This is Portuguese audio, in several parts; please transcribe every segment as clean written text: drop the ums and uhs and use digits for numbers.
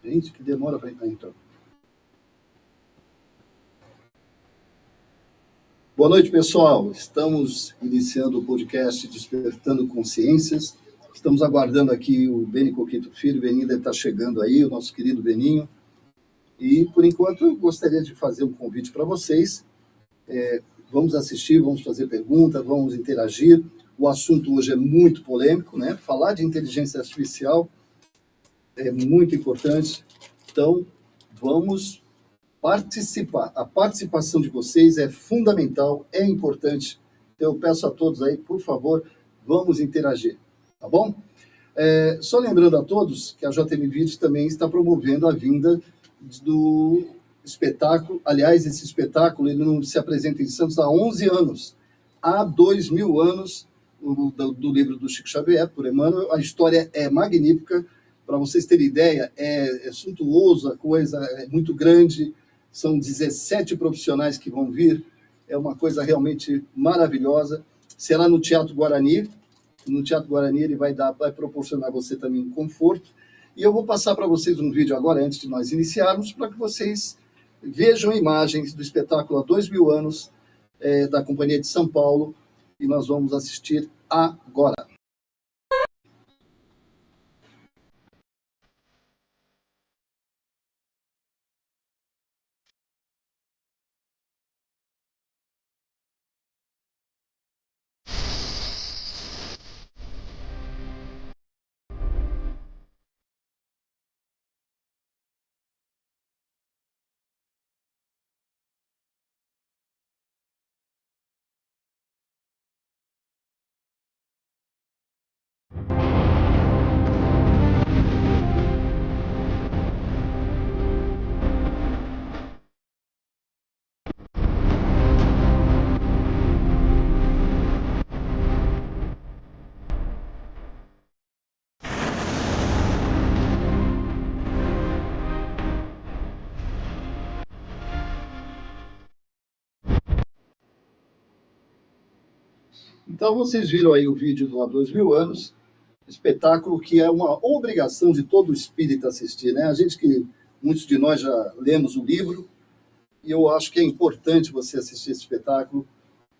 Gente, que demora para entrar, então. Boa noite, pessoal. Estamos iniciando o podcast Despertando Consciências. Estamos aguardando aqui o Beni Coquito Filho. O Beninho deve estar chegando aí, o nosso querido Beninho. E, por enquanto, eu gostaria de fazer um convite para vocês. Vamos assistir, vamos fazer perguntas, vamos interagir. O assunto hoje é muito polêmico, né? Falar de inteligência artificial é muito importante. Então, vamos participar. A participação de vocês é fundamental, é importante. Então, eu peço a todos aí, por favor, vamos interagir, tá bom? Só lembrando a todos que a JM Vídeos também está promovendo a vinda do espetáculo. Aliás, esse espetáculo ele não se apresenta em Santos há 11 anos. Há 2000 anos, do livro do Chico Xavier, por Emmanuel. A história é magnífica. Para vocês terem ideia, é suntuoso, a coisa é muito grande. São 17 profissionais que vão vir. É uma coisa realmente maravilhosa. Será no Teatro Guarani. No Teatro Guarani ele vai proporcionar a você também um conforto. E eu vou passar para vocês um vídeo agora, antes de nós iniciarmos, para que vocês vejam imagens do espetáculo há 2000 anos, da Companhia de São Paulo, e nós vamos assistir agora. Então, vocês viram aí o vídeo do Há 2000 anos, espetáculo que é uma obrigação de todo espírita assistir, né? Muitos de nós já lemos o livro, e eu acho que é importante você assistir esse espetáculo.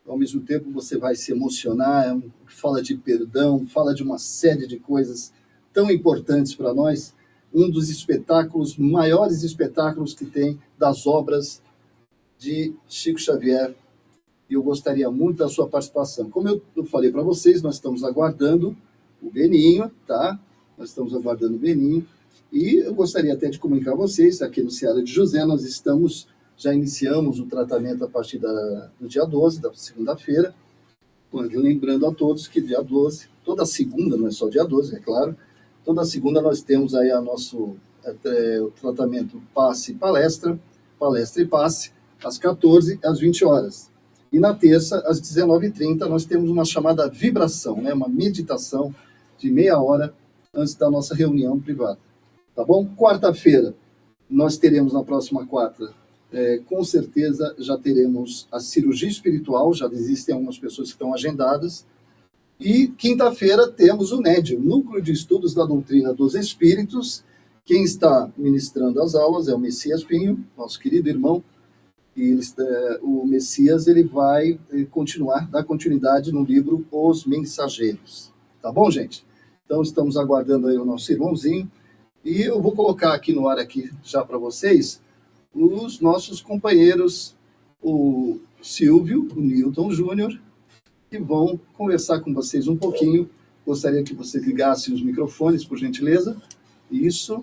Ao mesmo tempo, você vai se emocionar, fala de perdão, fala de uma série de coisas tão importantes para nós. Um dos maiores espetáculos que tem das obras de Chico Xavier, e eu gostaria muito da sua participação. Como eu falei para vocês, nós estamos aguardando o Beninho, tá? Nós estamos aguardando o Beninho, e eu gostaria até de comunicar a vocês, aqui no Seara de José, já iniciamos o tratamento a partir do dia 12, da segunda-feira, lembrando a todos que dia 12, toda segunda, não é só dia 12, é claro, toda segunda nós temos aí o tratamento passe e palestra e passe, às 14 às 20 horas. E na terça, às 19h30, nós temos uma chamada vibração, né? Uma meditação de meia hora antes da nossa reunião privada. Tá bom? Quarta-feira, nós teremos na próxima quarta, com certeza já teremos a cirurgia espiritual, já existem algumas pessoas que estão agendadas. E quinta-feira temos o NED, o Núcleo de Estudos da Doutrina dos Espíritos. Quem está ministrando as aulas é o Messias Pinho, nosso querido irmão. E o Messias ele vai dar continuidade no livro Os Mensageiros. Tá bom, gente? Então, estamos aguardando aí o nosso irmãozinho. E eu vou colocar aqui no ar aqui já para vocês os nossos companheiros, o Silvio, o Newton Júnior, que vão conversar com vocês um pouquinho. Gostaria que vocês ligassem os microfones, por gentileza. Isso.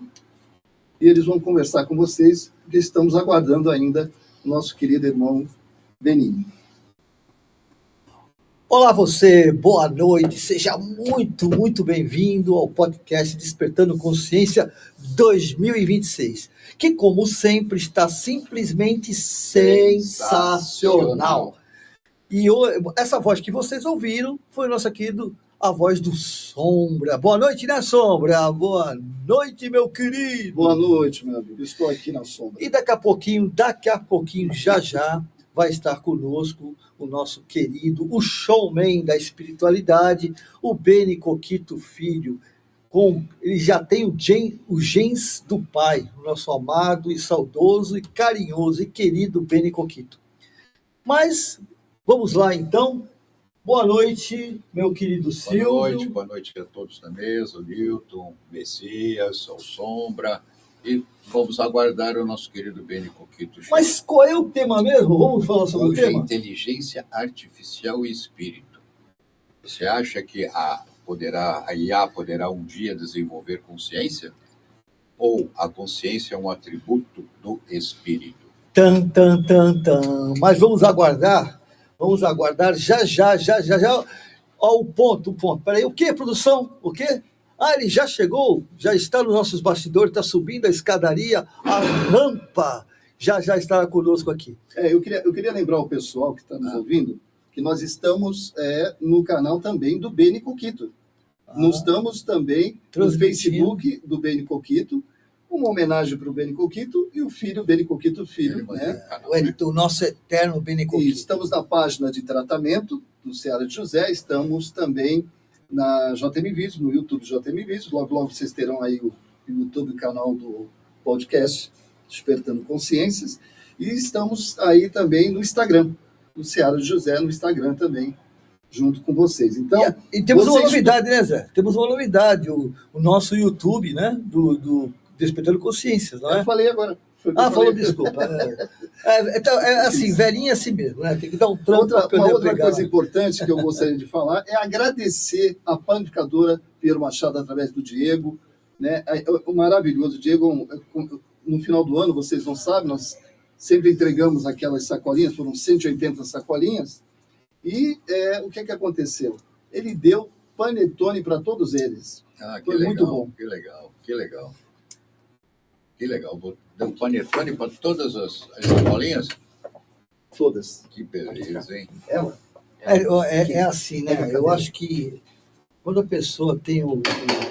E eles vão conversar com vocês, porque estamos aguardando ainda nosso querido irmão Beninho. Olá você, boa noite, seja muito, muito bem-vindo ao podcast Despertando Consciência 2026, que como sempre está simplesmente sensacional. E essa voz que vocês ouviram foi nossa querida, a voz do Sombra. Boa noite, né, Sombra? Boa noite, meu querido. Boa noite, meu amigo. Estou aqui na Sombra. E daqui a pouquinho, já vai estar conosco o nosso querido, o showman da espiritualidade, o Beni Coquito Filho. ele já tem os genes do pai, o nosso amado e saudoso e carinhoso e querido Beni Coquito. Mas vamos lá então. Boa noite, meu querido Silvio. Boa noite a todos na mesa, o Newton, Messias, ao Sombra, e vamos aguardar o nosso querido Beni Coquito. Mas qual é o tema mesmo? Vamos falar sobre Hoje o tema? Inteligência artificial e espírito. Você acha que a IA poderá um dia desenvolver consciência? Ou a consciência é um atributo do espírito? Tan. Mas vamos aguardar já. Ó, o ponto. Peraí, o que, produção? O quê? Ah, ele já chegou, já está nos nossos bastidores, está subindo a escadaria, a rampa, já estará conosco aqui. Eu queria lembrar o pessoal que está nos ouvindo que nós estamos no canal também do Beni Coquito. Nós estamos também no Facebook do Beni Coquito, uma homenagem para o Beni Coquito e o filho, Beni Coquito Filho. Né? O nosso eterno Beni Coquito. E estamos na página de tratamento do Seara de José, estamos também na JM Vídeos, no YouTube JM Vídeos, logo vocês terão aí o YouTube, canal do podcast Despertando Consciências, e estamos aí também no Instagram, do Seara de José, no Instagram também, junto com vocês. Então, e temos uma novidade, né, Zé? Temos uma novidade, o nosso YouTube, né, do Despertando Consciências, não é? Eu falei agora. Falou, desculpa. Assim, velhinho é assim mesmo, né? Tem que dar um trampo. Uma outra coisa importante que eu gostaria de falar é agradecer a panificadora Piero Machado através do Diego, né? O maravilhoso Diego, no final do ano, vocês não sabem, nós sempre entregamos aquelas sacolinhas, foram 180 sacolinhas, e o que aconteceu? Ele deu panetone para todos eles. Que Foi legal, muito bom. Que legal. Deu panetone para todas as bolinhas? Todas. Que beleza, hein? É assim, né? Eu acho que quando a pessoa tem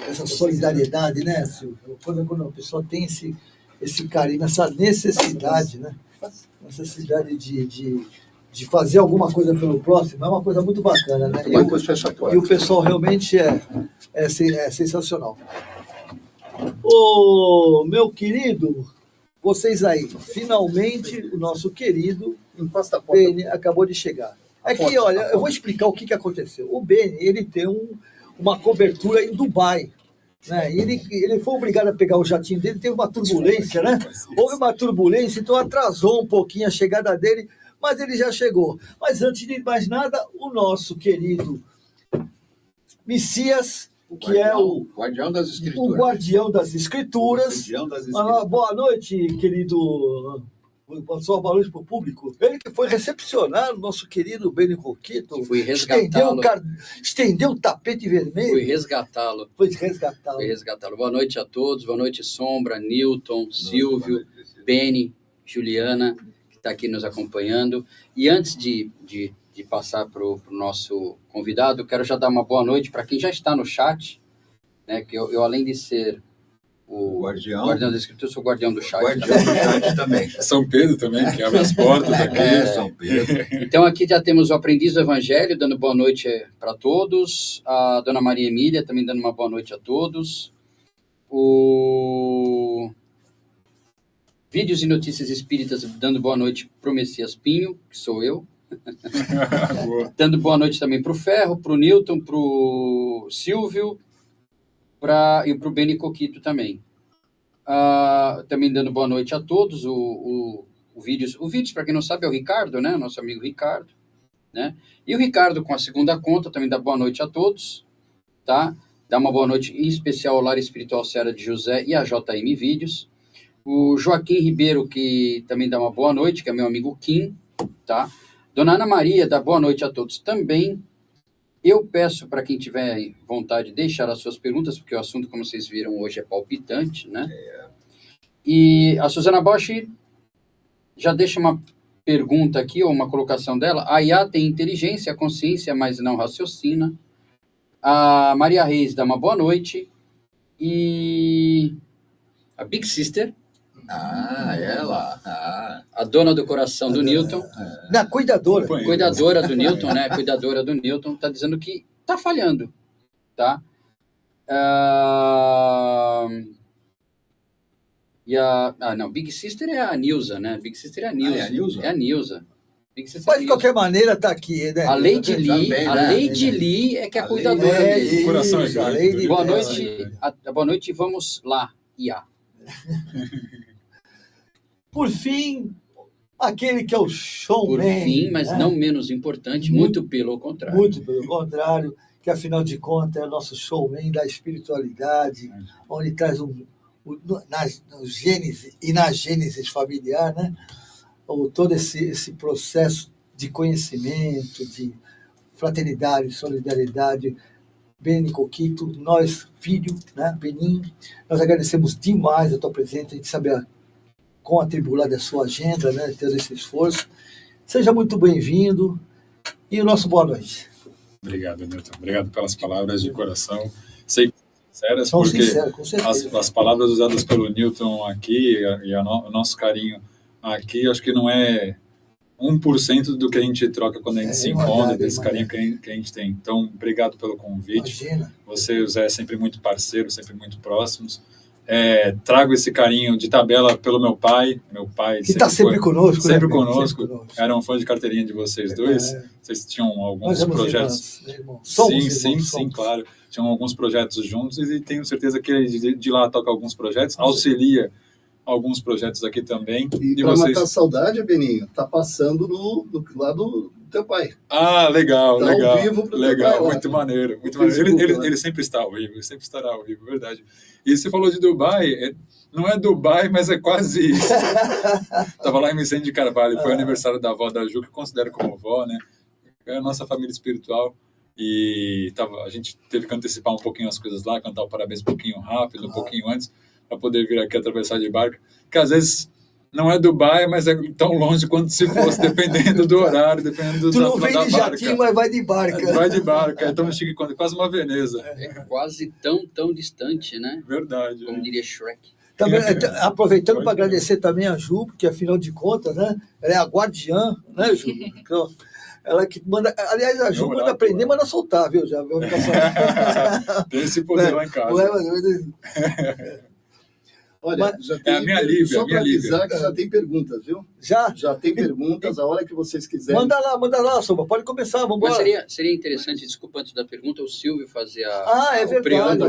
essa solidariedade, né, Silvio? Quando a pessoa tem esse carinho, essa necessidade, né? Necessidade de fazer alguma coisa pelo próximo, é uma coisa muito bacana, né? E o pessoal realmente é sensacional. Ô, meu querido, vocês aí, finalmente o nosso querido Beni acabou de chegar. Aqui, olha, eu vou explicar o que aconteceu. O Beni, ele tem uma cobertura em Dubai, né? E ele foi obrigado a pegar o jatinho dele, teve uma turbulência, né? Houve uma turbulência, então atrasou um pouquinho a chegada dele, mas ele já chegou. Mas antes de mais nada, o nosso querido Messias, que é o Guardião das Escrituras. O Guardião das Escrituras. Boa noite, querido. Boa noite para o público. Ele que foi recepcionar o nosso querido Beni Coquito. Fui resgatá-lo. Estendeu o tapete vermelho. Fui resgatá-lo. Foi resgatá-lo. Boa noite a todos. Boa noite, Sombra, Newton, Silvio, Beni, Juliana, que está aqui nos acompanhando. E antes de passar para o nosso convidado, quero já dar uma boa noite para quem já está no chat, né? Que eu além de ser o guardião da Escritura, sou o guardião do chat. Guardião do chat também. São Pedro também, que abre as portas aqui. São Pedro. Então aqui já temos o Aprendiz do Evangelho, dando boa noite para todos. A Dona Maria Emília também dando uma boa noite a todos. O Vídeos e Notícias Espíritas dando boa noite para o Messias Pinho, que sou eu. Dando boa noite também para o Ferro, para o Newton, para o Silvio e para o Beni Coquito também. Também dando boa noite a todos. O Vídeos, para quem não sabe, é o Ricardo, né? Nosso amigo Ricardo, né? E o Ricardo, com a segunda conta, também dá boa noite a todos, tá? Dá uma boa noite em especial ao Lar Espiritual Seara de José e a JM Vídeos. O Joaquim Ribeiro, que também dá uma boa noite, que é meu amigo Kim, tá? Dona Ana Maria dá boa noite a todos também. Eu peço para quem tiver vontade de deixar as suas perguntas, porque o assunto, como vocês viram, hoje é palpitante, né? E a Suzana Bosch já deixa uma pergunta aqui, ou uma colocação dela. A IA tem inteligência, consciência, mas não raciocina. A Maria Reis dá uma boa noite. E a Big Sister, Ela. a dona do coração do Newton, Na cuidadora. cuidadora do Newton, né? Cuidadora do Newton, está dizendo que está falhando, tá? Não, Big Sister é a Nilza, né? Big Sister é a Nilza. É a Nilza? É a Nilza. Big Sister Mas, é a de Nilza. qualquer maneira, tá aqui, né? A Lady Lee, Também, a né? Lady Lee é que é a A cuidadora É, dele. O coração é isso, a grande, Lady né? Boa Lee. noite, boa noite, vamos lá, Ia. Por fim, aquele que é o Por showman. fim, mas né? não menos importante, muito pelo contrário. Muito pelo contrário, que afinal de contas é o nosso showman da espiritualidade, onde traz na gênese familiar, né? Todo esse processo de conhecimento, de fraternidade, solidariedade. Beni Coquito, nós, filho, né, Benin, nós agradecemos demais a tua presença, a gente sabe quão atribulada é a sua agenda, né, ter esse esforço. Seja muito bem-vindo e o nosso boa noite. Obrigado, Newton. Obrigado pelas palavras de coração. Sei que são sinceras, São porque sinceros, com certeza. as palavras usadas pelo Newton aqui e o nosso carinho aqui, acho que não é 1% do que a gente troca quando a gente se encontra, desse carinho que a gente tem. Então, obrigado pelo convite. Imagina. Você e o Zé sempre muito parceiros, sempre muito próximos. Trago esse carinho de tabela pelo meu pai. Meu pai Que está sempre conosco. Sempre né, conosco. Sempre conosco. Era um fã de carteirinha de vocês dois. Vocês tinham alguns Nós somos projetos. irmãos, né, irmão? Somos Sim, irmãos, sim, somos. claro. Tinham alguns projetos juntos e tenho certeza que ele de lá toca alguns projetos, auxilia alguns projetos aqui também. E para matar a saudade, Beninho, tá passando do lado do teu pai. Ah, legal, Tá legal. ao vivo pro teu legal, pai lá. muito maneiro. Muito No maneiro. Facebook, Ele sempre está ao vivo, ele sempre estará ao vivo, verdade. E você falou de Dubai, não é Dubai, mas é quase isso. Estava lá em Vicente de Carvalho, foi aniversário da avó da Ju, que eu considero como avó, né? É a nossa família espiritual. E a gente teve que antecipar um pouquinho as coisas lá, cantar o parabéns um pouquinho rápido, um pouquinho antes, para poder vir aqui atravessar de barco. Que às vezes não é Dubai, mas é tão longe quanto se fosse, dependendo do horário, dependendo Tu da não fila vem da de barca. jatinho, mas vai de barca. Vai de barca, é tão chique quanto quase uma Veneza. É quase tão distante, né? Verdade. Como diria Shrek. Também, aproveitando para agradecer também a Ju, porque afinal de contas, né, ela é a guardiã, né, Ju? Então, ela que manda. Aliás, a Ju Meu manda oráculo, aprender, manda soltar, viu? Já viu? Tem esse poder lá em casa. Olha, Mas- já tem, a minha Lívia, só a minha para avisar Lívia. que já tem perguntas, viu? Já? Já tem perguntas, a hora que vocês quiserem. Manda lá, Soba. Pode começar, vamos Mas embora. seria interessante, desculpa antes da pergunta, o Silvio fazer É o verdade. preâmbulo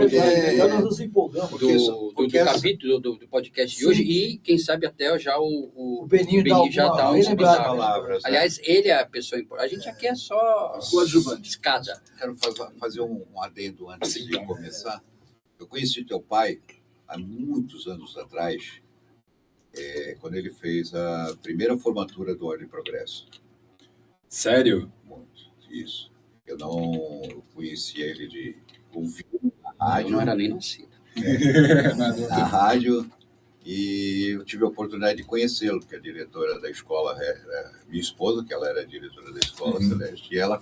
Nós nos empolgamos. do capítulo do podcast de hoje e, quem sabe, até já o Beninho já dá dá uma uns bem As lembrado. palavras, né? Aliás, ele é a pessoa importante. A gente aqui é só Coadjuvante. escada. Quero fazer um adendo antes Sim, de então. começar. Eu conheci teu pai há muitos anos atrás, quando ele fez a primeira formatura do Ordem e Progresso. Sério? Muito, isso. Eu não conhecia ele de ouvir na Eu rádio, não era nem nascido. na rádio, e eu tive a oportunidade de conhecê-lo, porque a diretora da escola era minha esposa, que ela era diretora da escola Celeste, e ela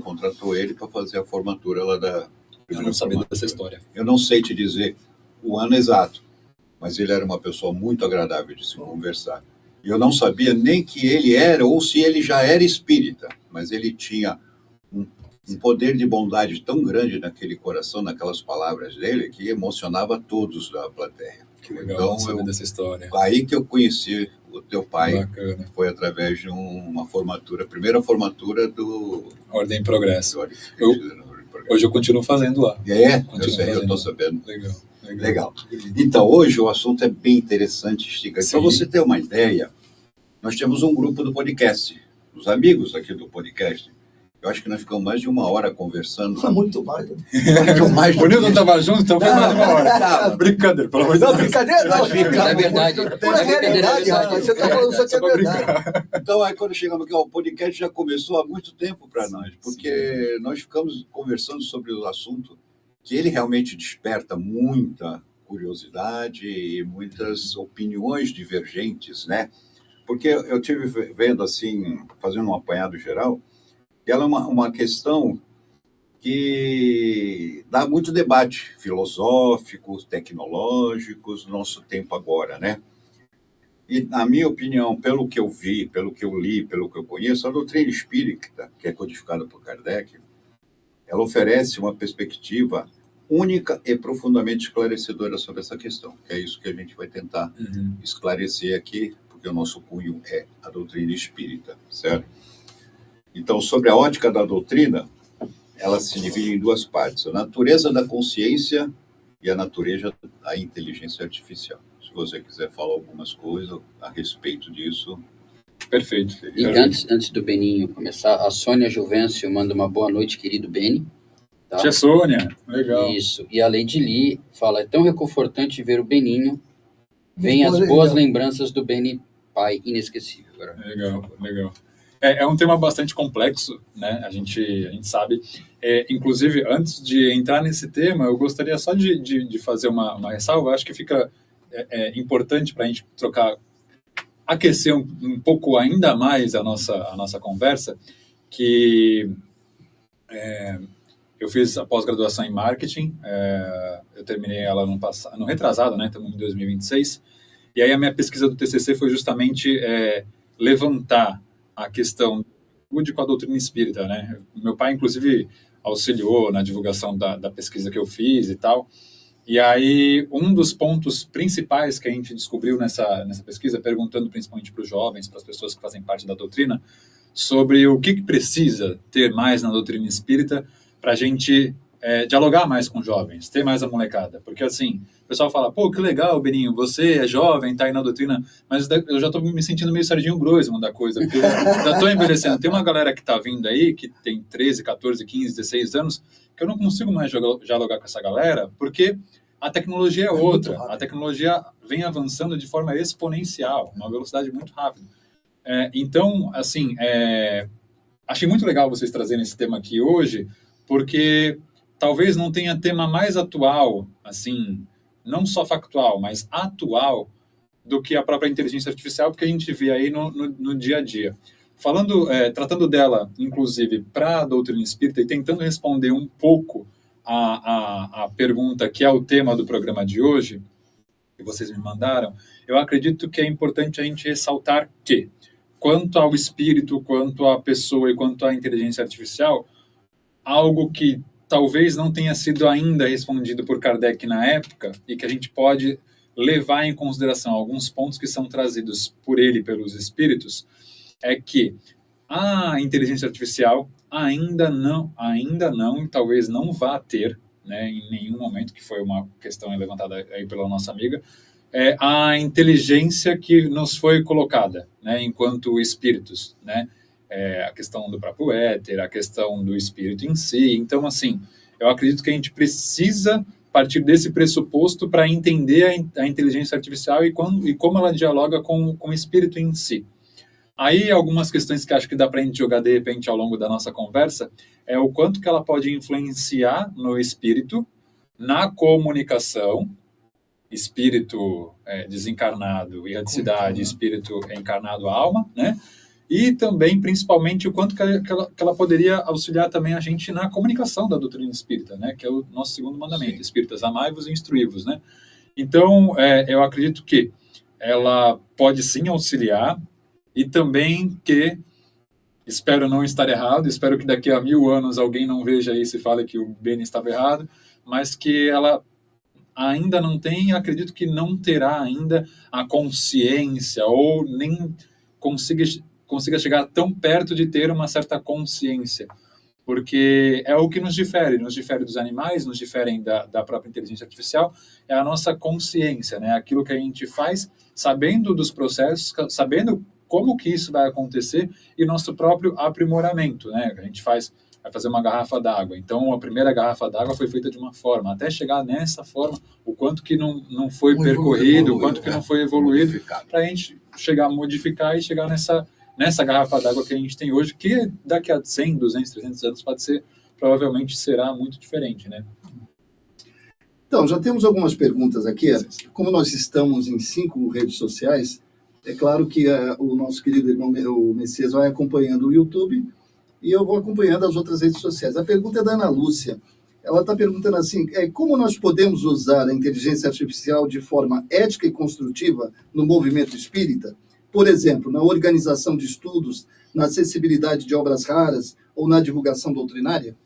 contratou ele para fazer a formatura lá da... Eu não sabia dessa história. Eu não sei te dizer o ano exato, mas ele era uma pessoa muito agradável de se conversar. E eu não sabia nem que ele era, ou se ele já era espírita, mas ele tinha um poder de bondade tão grande naquele coração, naquelas palavras dele, que emocionava todos da plateia. Que legal, Então, não sabia dessa história. Aí que eu conheci o teu pai, Bacana. foi através de uma formatura, a primeira formatura do... Ordem e Progresso. do Hoje eu continuo fazendo lá. eu Continuo sei, eu fazendo. estou sabendo. Legal. Legal. Então, hoje o assunto é bem interessante, Stiga. Para Sim. você ter uma ideia, nós temos um grupo do podcast, os amigos aqui do podcast. Eu acho que nós ficamos mais de uma hora conversando. Muito mais. Muito mais O Nilton estava junto, então foi mais de uma hora. Não, Brincadeira, pelo amor de Não, Deus. brincadeira não. Mas é verdade. Pura realidade, rapaz. Você está falando só que é Só pra verdade. Então, aí quando chegamos aqui, o podcast já começou há muito tempo para nós, porque nós ficamos conversando sobre o assunto que ele realmente desperta muita curiosidade e muitas opiniões divergentes, né? Porque eu tive vendo assim, fazendo um apanhado geral, que ela é uma questão que dá muito debate filosófico, tecnológico, no nosso tempo agora, né? E, na minha opinião, pelo que eu vi, pelo que eu li, pelo que eu conheço, a doutrina espírita, que é codificada por Kardec, ela oferece uma perspectiva única e profundamente esclarecedora sobre essa questão. Que é isso que a gente vai tentar esclarecer aqui, porque o nosso cunho é a doutrina espírita, certo? Então, sobre a ótica da doutrina, ela se divide em duas partes: a natureza da consciência e a natureza da inteligência artificial. Se você quiser falar algumas coisas a respeito disso. Perfeito. E antes do Beninho começar, a Sônia Juvencio manda uma boa noite, querido Beni. Tá? Tia Sônia, legal. Isso. E a Lady Lee fala, é tão reconfortante ver o Beninho. Vem as boas lembranças do Beni, pai inesquecível. Legal, legal. É um tema bastante complexo, né? A gente sabe. Inclusive, antes de entrar nesse tema, eu gostaria só de fazer uma ressalva. Acho que fica importante para a gente aquecer um pouco ainda mais a nossa conversa, que eu fiz a pós-graduação em marketing, eu terminei ela no retrasado, né? Estamos em 2026, e aí a minha pesquisa do TCC foi justamente levantar a questão com a doutrina espírita, né? Meu pai, inclusive, auxiliou na divulgação da pesquisa que eu fiz e tal. E aí, um dos pontos principais que a gente descobriu nessa pesquisa, perguntando principalmente para os jovens, para as pessoas que fazem parte da doutrina, sobre o que precisa ter mais na doutrina espírita para a gente dialogar mais com jovens, ter mais a molecada. Porque, assim, o pessoal fala, pô, que legal, Beninho, você é jovem, tá aí na doutrina, mas eu já estou me sentindo meio Serginho Groisman da coisa, porque eu já estou envelhecendo. Tem uma galera que está vindo aí, que tem 13, 14, 15, 16 anos, que eu não consigo mais dialogar com essa galera, porque a tecnologia é outra. A tecnologia vem avançando de forma exponencial, uma velocidade muito rápida. Então, assim, achei muito legal vocês trazerem esse tema aqui hoje, porque talvez não tenha tema mais atual, assim, não só factual, mas atual, do que a própria inteligência artificial, porque a gente vê aí no dia a dia. Tratando dela, inclusive, para a doutrina espírita e tentando responder um pouco a pergunta que é o tema do programa de hoje, que vocês me mandaram, eu acredito que é importante a gente ressaltar que, quanto ao espírito, quanto à pessoa e quanto à inteligência artificial, algo que talvez não tenha sido ainda respondido por Kardec na época e que a gente pode levar em consideração alguns pontos que são trazidos por ele, pelos espíritos, é que a inteligência artificial ainda não, e talvez não vá ter, né, em nenhum momento, que foi uma questão levantada aí pela nossa amiga, a inteligência que nos foi colocada, né, enquanto espíritos, né, a questão do próprio éter, a questão do espírito em si. Então, assim, eu acredito que a gente precisa partir desse pressuposto para entender a inteligência artificial e como ela dialoga com o espírito em si. Aí, algumas questões que acho que dá para a gente jogar, de repente, ao longo da nossa conversa, é o quanto que ela pode influenciar no espírito, na comunicação, espírito desencarnado, erraticidade, espírito encarnado, alma, né? E também, principalmente, o quanto que ela poderia auxiliar também a gente na comunicação da doutrina espírita, né? Que é o nosso segundo mandamento, sim. Espíritas, amai-vos e instruí-vos, né? Então, eu acredito que ela pode sim auxiliar, e também que, espero não estar errado, espero que daqui a 1000 anos alguém não veja isso e fale que o Beni estava errado, mas que ela ainda não tem, acredito que não terá ainda a consciência, ou nem consiga chegar tão perto de ter uma certa consciência, porque é o que nos difere dos animais, nos diferem da própria inteligência artificial, é a nossa consciência, né? Aquilo que a gente faz sabendo dos processos, sabendo como que isso vai acontecer e nosso próprio aprimoramento, né? A gente vai fazer uma garrafa d'água. Então, a primeira garrafa d'água foi feita de uma forma. Até chegar nessa forma, o quanto que não foi percorrido, o quanto que não foi evoluído, para a gente chegar a modificar e chegar nessa garrafa d'água que a gente tem hoje, que daqui a 100, 200, 300 anos provavelmente será muito diferente, né? Então, já temos algumas perguntas aqui. Como nós estamos em 5 redes sociais, é claro que o nosso querido irmão, o Messias, vai acompanhando o YouTube e eu vou acompanhando as outras redes sociais. A pergunta é da Ana Lúcia. Ela está perguntando assim, como nós podemos usar a inteligência artificial de forma ética e construtiva no movimento espírita? Por exemplo, na organização de estudos, na acessibilidade de obras raras ou na divulgação doutrinária?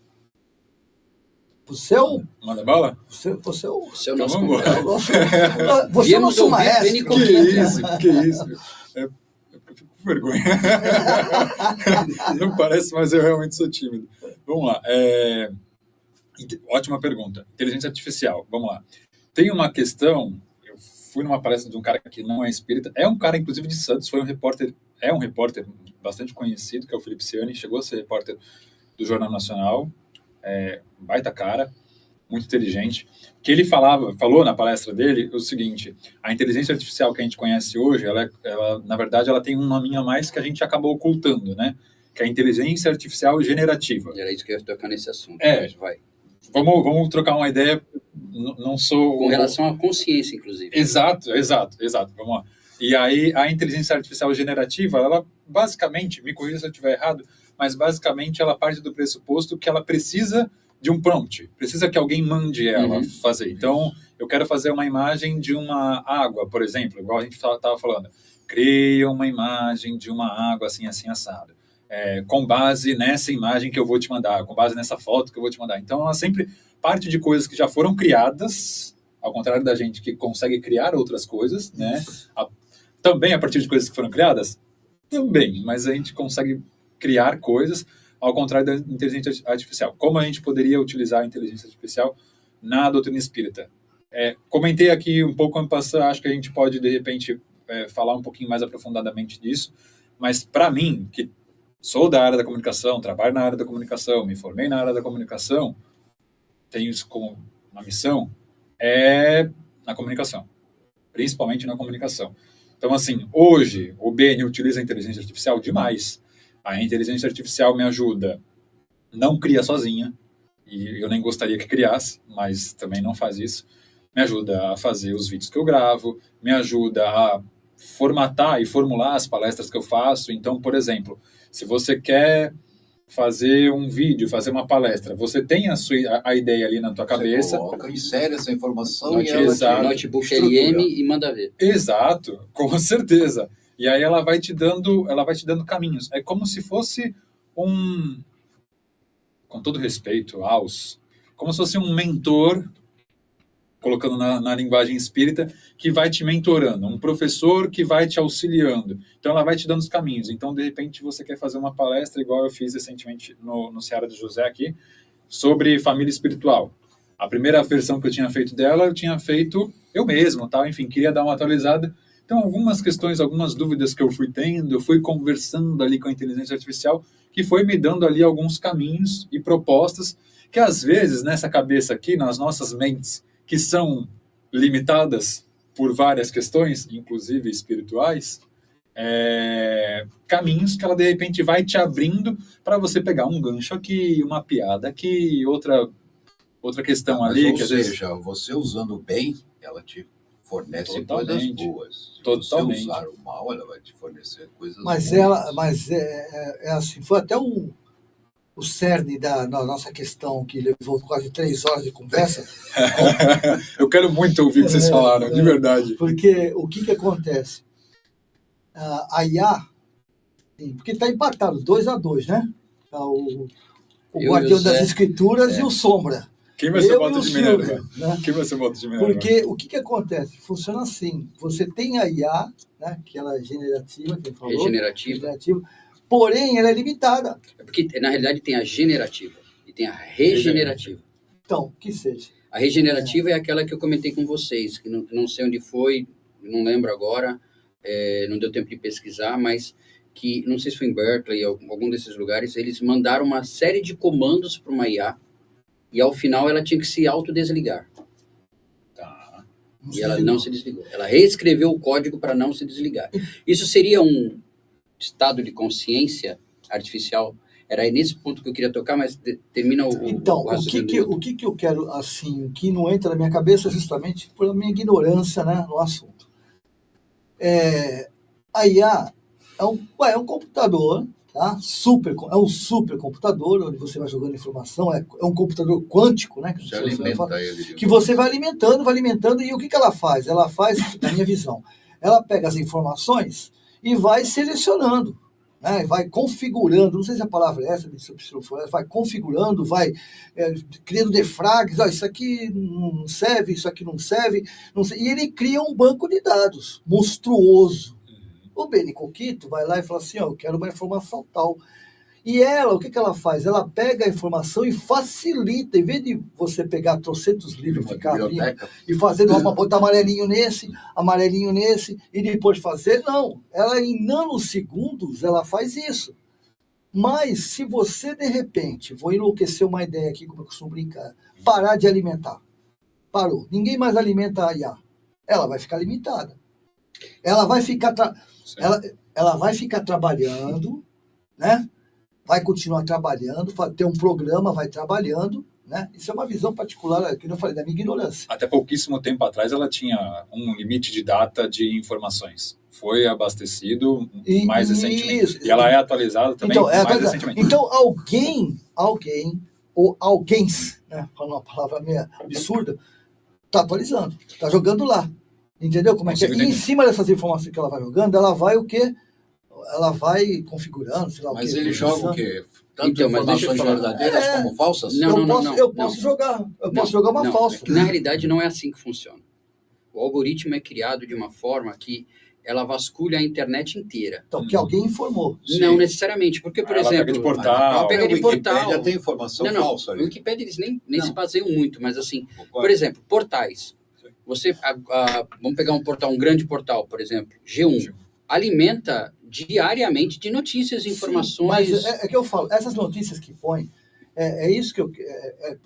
Você é o... Manda bala? Você é o... Você é o Então nosso vamos convidado. embora. Você é o Viemos nosso ouvir maestro. Beni Que Conquista. isso. Eu fico com vergonha. Não parece, mas eu realmente sou tímido. Vamos lá. Ótima pergunta. Inteligência artificial. Vamos lá. Tem uma questão. Eu fui numa palestra de um cara que não é espírita. É um cara, inclusive, de Santos. É um repórter bastante conhecido, que é o Felipe Ciani. Chegou a ser repórter do Jornal Nacional. Baita cara. Muito inteligente. Que ele falou na palestra dele o seguinte: a inteligência artificial que a gente conhece hoje, ela, na verdade, ela tem um nominho a mais que a gente acabou ocultando, né? Que é a inteligência artificial generativa. Era isso que eu ia tocar nesse assunto. Mas vai. Vamos trocar uma ideia. Não sou... Com relação à consciência, inclusive. Exato. Vamos lá. E aí, a inteligência artificial generativa, ela basicamente, me corrija se eu estiver errado, mas basicamente ela parte do pressuposto que ela precisa de um prompt, precisa que alguém mande ela fazer. Então, eu quero fazer uma imagem de uma água, por exemplo, igual a gente estava falando. Cria uma imagem de uma água assim, assim, assado. Com base nessa imagem que eu vou te mandar, com base nessa foto que eu vou te mandar. Então, ela sempre parte de coisas que já foram criadas, ao contrário da gente que consegue criar outras coisas, né? Também a partir de coisas que foram criadas? Também, mas a gente consegue criar coisas ao contrário da inteligência artificial. Como a gente poderia utilizar a inteligência artificial na doutrina espírita? Comentei aqui um pouco, acho que a gente pode, de repente, falar um pouquinho mais aprofundadamente disso, mas para mim, que sou da área da comunicação, trabalho na área da comunicação, me formei na área da comunicação, tenho isso como uma missão, na comunicação, principalmente na comunicação. Então, assim, hoje, o Beni utiliza a inteligência artificial demais. A inteligência artificial me ajuda, não cria sozinha, e eu nem gostaria que criasse, mas também não faz isso. Me ajuda a fazer os vídeos que eu gravo, me ajuda a formatar e formular as palestras que eu faço. Então, por exemplo, se você quer fazer um vídeo, fazer uma palestra, você tem a ideia ali na tua cabeça. Você coloca, insere essa informação Notebook LM e manda ver. Exato, com certeza. E aí ela vai te dando caminhos. É como se fosse com todo respeito como se fosse um mentor, colocando na linguagem espírita, que vai te mentorando, um professor que vai te auxiliando. Então ela vai te dando os caminhos. Então, de repente, você quer fazer uma palestra, igual eu fiz recentemente no Seara do José aqui, sobre família espiritual. A primeira versão que eu tinha feito dela, eu tinha feito eu mesmo, tal. Enfim, queria dar uma atualizada. Então, algumas questões, algumas dúvidas que eu fui tendo, eu fui conversando ali com a inteligência artificial, que foi me dando ali alguns caminhos e propostas que, às vezes, nessa cabeça aqui, nas nossas mentes, que são limitadas por várias questões, inclusive espirituais, caminhos que ela, de repente, vai te abrindo para você pegar um gancho aqui, uma piada aqui, outra questão ali. Ou seja, você usando bem, ela te fornece coisas boas. Se você usar o mal, ela vai te fornecer coisas boas. Mas assim, foi até o cerne da nossa questão, que levou quase 3 horas de conversa. Eu quero muito ouvir o que vocês falaram, de verdade. Porque o que acontece? A IA, porque está empatado, 2-2, né? O Guardião das Escrituras e o Sombra. Quem vai ser o voto de Minerva? Né? Quem vai ser o voto de Minerva? Porque o que acontece? Funciona assim. Você tem a IA, né, que ela é generativa, que falou, regenerativa, porém ela é limitada. Porque, na realidade, tem a generativa e tem a regenerativa. Então, que seja. A regenerativa é aquela que eu comentei com vocês, que não sei onde foi, não lembro agora, não deu tempo de pesquisar, mas que, não sei se foi em Berkeley ou algum desses lugares, eles mandaram uma série de comandos para uma IA, e ao final ela tinha que se autodesligar. Tá. E ela não se desligou. Ela reescreveu o código para não se desligar. Isso seria um estado de consciência artificial? Era nesse ponto que eu queria tocar, mas termina o Então, o que eu quero, assim, que não entra na minha cabeça justamente pela minha ignorância, né, no assunto. A IA é um computador, tá? É um supercomputador, onde você vai jogando informação, é um computador quântico, né? Que você vai alimentando, e o que ela faz? Ela faz, na minha visão, ela pega as informações e vai selecionando. né? Vai configurando, não sei se a palavra é essa, vai configurando, vai criando defrags, isso aqui não serve, isso aqui não serve, e ele cria um banco de dados monstruoso. O Beni Coquito vai lá e fala assim, eu quero uma informação tal. E ela, o que ela faz? Ela pega a informação e facilita, em vez de você pegar trocentos livros, ficar abrindo e fazendo, botar amarelinho nesse, e depois fazer, não. Ela, em nanosegundos, ela faz isso. Mas, se você, de repente, vou enlouquecer uma ideia aqui, como eu costumo brincar, parar de alimentar. Parou. Ninguém mais alimenta a IA. Ela vai ficar limitada. Ela vai ficar, ela vai ficar trabalhando, né? Vai continuar trabalhando, ter um programa, vai trabalhando, né? Isso é uma visão particular, que eu falei, da minha ignorância. Até pouquíssimo tempo atrás, ela tinha um limite de data de informações. Foi abastecido mais recentemente. Isso. E ela é atualizada também mais recentemente. Então, alguém, ou alguém, né? Falando uma palavra meio absurda, está atualizando, está jogando lá. Entendeu como é que é? E em cima dessas informações que ela vai jogando, ela vai o quê? Ela vai configurando, sei lá. Mas ele joga o quê? Tanto informações verdadeiras como falsas? Eu posso jogar uma falsa. Na realidade, não é assim que funciona. O algoritmo é criado de uma forma que ela vasculha a internet inteira. Então, que alguém informou. Não necessariamente, porque, por exemplo... Pega de portal. Ela pega de portal. Wikipedia tem informação falsa. No Wikipedia eles nem se baseiam muito, mas assim, por exemplo, portais. Você, vamos pegar um portal, um grande portal, por exemplo, G1, alimenta diariamente de notícias e informações. Sim, mas é que eu falo, essas notícias que põe, isso que por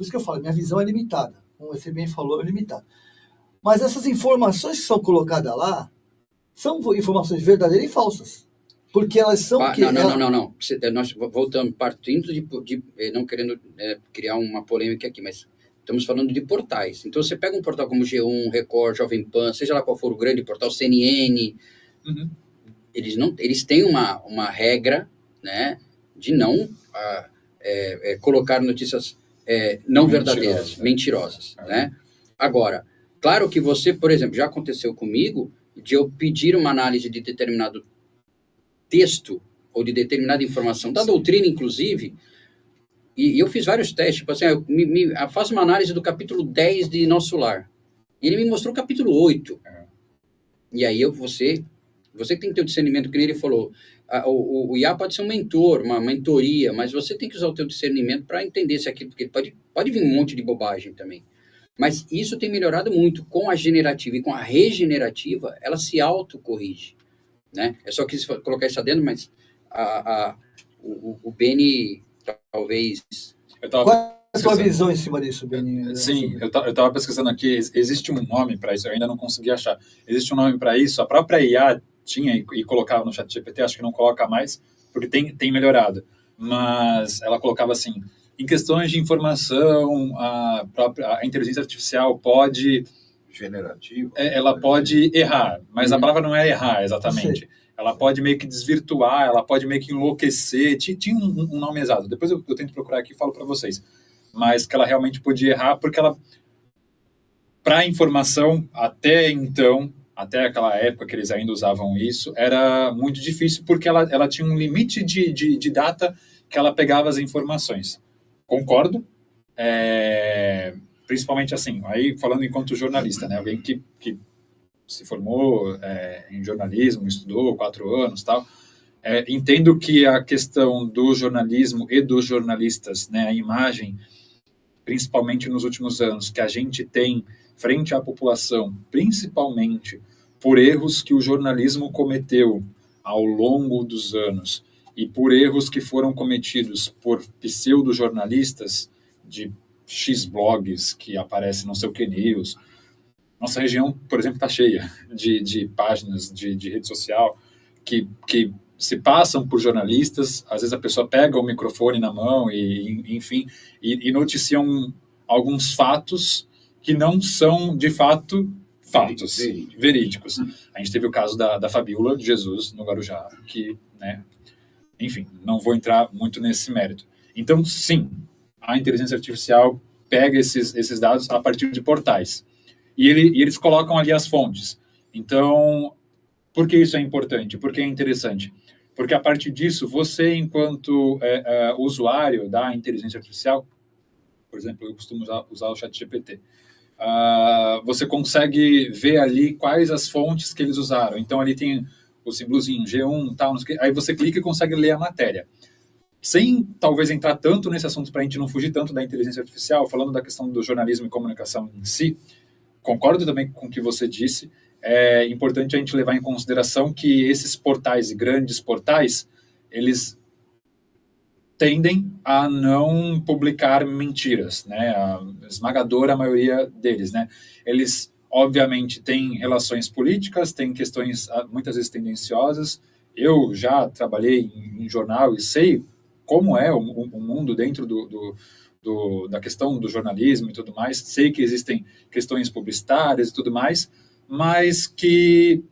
isso que eu falo, minha visão é limitada. Como você bem falou, é limitada. Mas essas informações que são colocadas lá são informações verdadeiras e falsas. Porque elas são... Não. Nós voltamos, partindo de não querendo criar uma polêmica aqui, mas estamos falando de portais. Então, você pega um portal como G1, Record, Jovem Pan, seja lá qual for o grande portal, CNN... Uhum. Eles têm uma regra, né, de não colocar notícias não verdadeiras, mentirosas, né? Agora, claro que você, por exemplo, já aconteceu comigo de eu pedir uma análise de determinado texto ou de determinada informação, da doutrina, inclusive, e eu fiz vários testes, tipo assim, faço uma análise do capítulo 10 de Nosso Lar. E ele me mostrou o capítulo 8. E aí você que tem que ter o discernimento, que ele falou, o IA pode ser um mentor, uma mentoria, mas você tem que usar o teu discernimento para entender se aquilo, porque pode vir um monte de bobagem também. Mas isso tem melhorado muito. Com a generativa e com a regenerativa, ela se autocorrige, né? Eu só quis colocar isso adendo, mas o Beni talvez... Qual é a sua visão em cima disso, Beni? Sim, eu estava pesquisando aqui, existe um nome para isso, eu ainda não consegui achar. Existe um nome para isso, a própria IA tinha e colocava no ChatGPT, acho que não coloca mais, porque tem melhorado. Mas ela colocava assim, em questões de informação, a inteligência artificial pode... Generativa. Ela pode errar, mas a palavra não é errar exatamente. Sim. Ela pode meio que desvirtuar, ela pode meio que enlouquecer. Tinha um nome exato. Depois eu tento procurar aqui e falo para vocês. Mas que ela realmente podia errar, porque ela... Para a informação, até então... Até aquela época que eles ainda usavam isso, era muito difícil porque ela tinha um limite de data que ela pegava as informações. Concordo, principalmente assim, aí falando enquanto jornalista, né, alguém que se formou em jornalismo, estudou 4 anos, tal, entendo que a questão do jornalismo e dos jornalistas, né, a imagem, principalmente nos últimos anos, que a gente tem frente à população, principalmente por erros que o jornalismo cometeu ao longo dos anos e por erros que foram cometidos por pseudo-jornalistas de X blogs que aparecem no seu Q-News. Nossa região, por exemplo, está cheia de páginas de rede social que se passam por jornalistas, às vezes a pessoa pega o microfone na mão enfim, noticiam alguns fatos que não são, de fato, fatos verídicos. A gente teve o caso da Fabíola de Jesus, no Guarujá, que, né, enfim, não vou entrar muito nesse mérito. Então, sim, a inteligência artificial pega esses dados a partir de portais. E eles colocam ali as fontes. Então, por que isso é importante? Por que é interessante? Porque a partir disso, você, enquanto usuário da inteligência artificial, por exemplo, eu costumo usar o ChatGPT, você consegue ver ali quais as fontes que eles usaram. Então, ali tem o símbolozinho G1, tal, não sei o quê. Aí você clica e consegue ler a matéria. Sem, talvez, entrar tanto nesse assunto para a gente não fugir tanto da inteligência artificial, falando da questão do jornalismo e comunicação em si, concordo também com o que você disse. É importante a gente levar em consideração que esses portais, grandes portais, eles tendem a não publicar mentiras, né? A esmagadora maioria deles, né? Eles, obviamente, têm relações políticas, têm questões muitas vezes tendenciosas. Eu já trabalhei em jornal e sei como é o mundo dentro da questão do jornalismo e tudo mais. Sei que existem questões publicitárias e tudo mais, mas que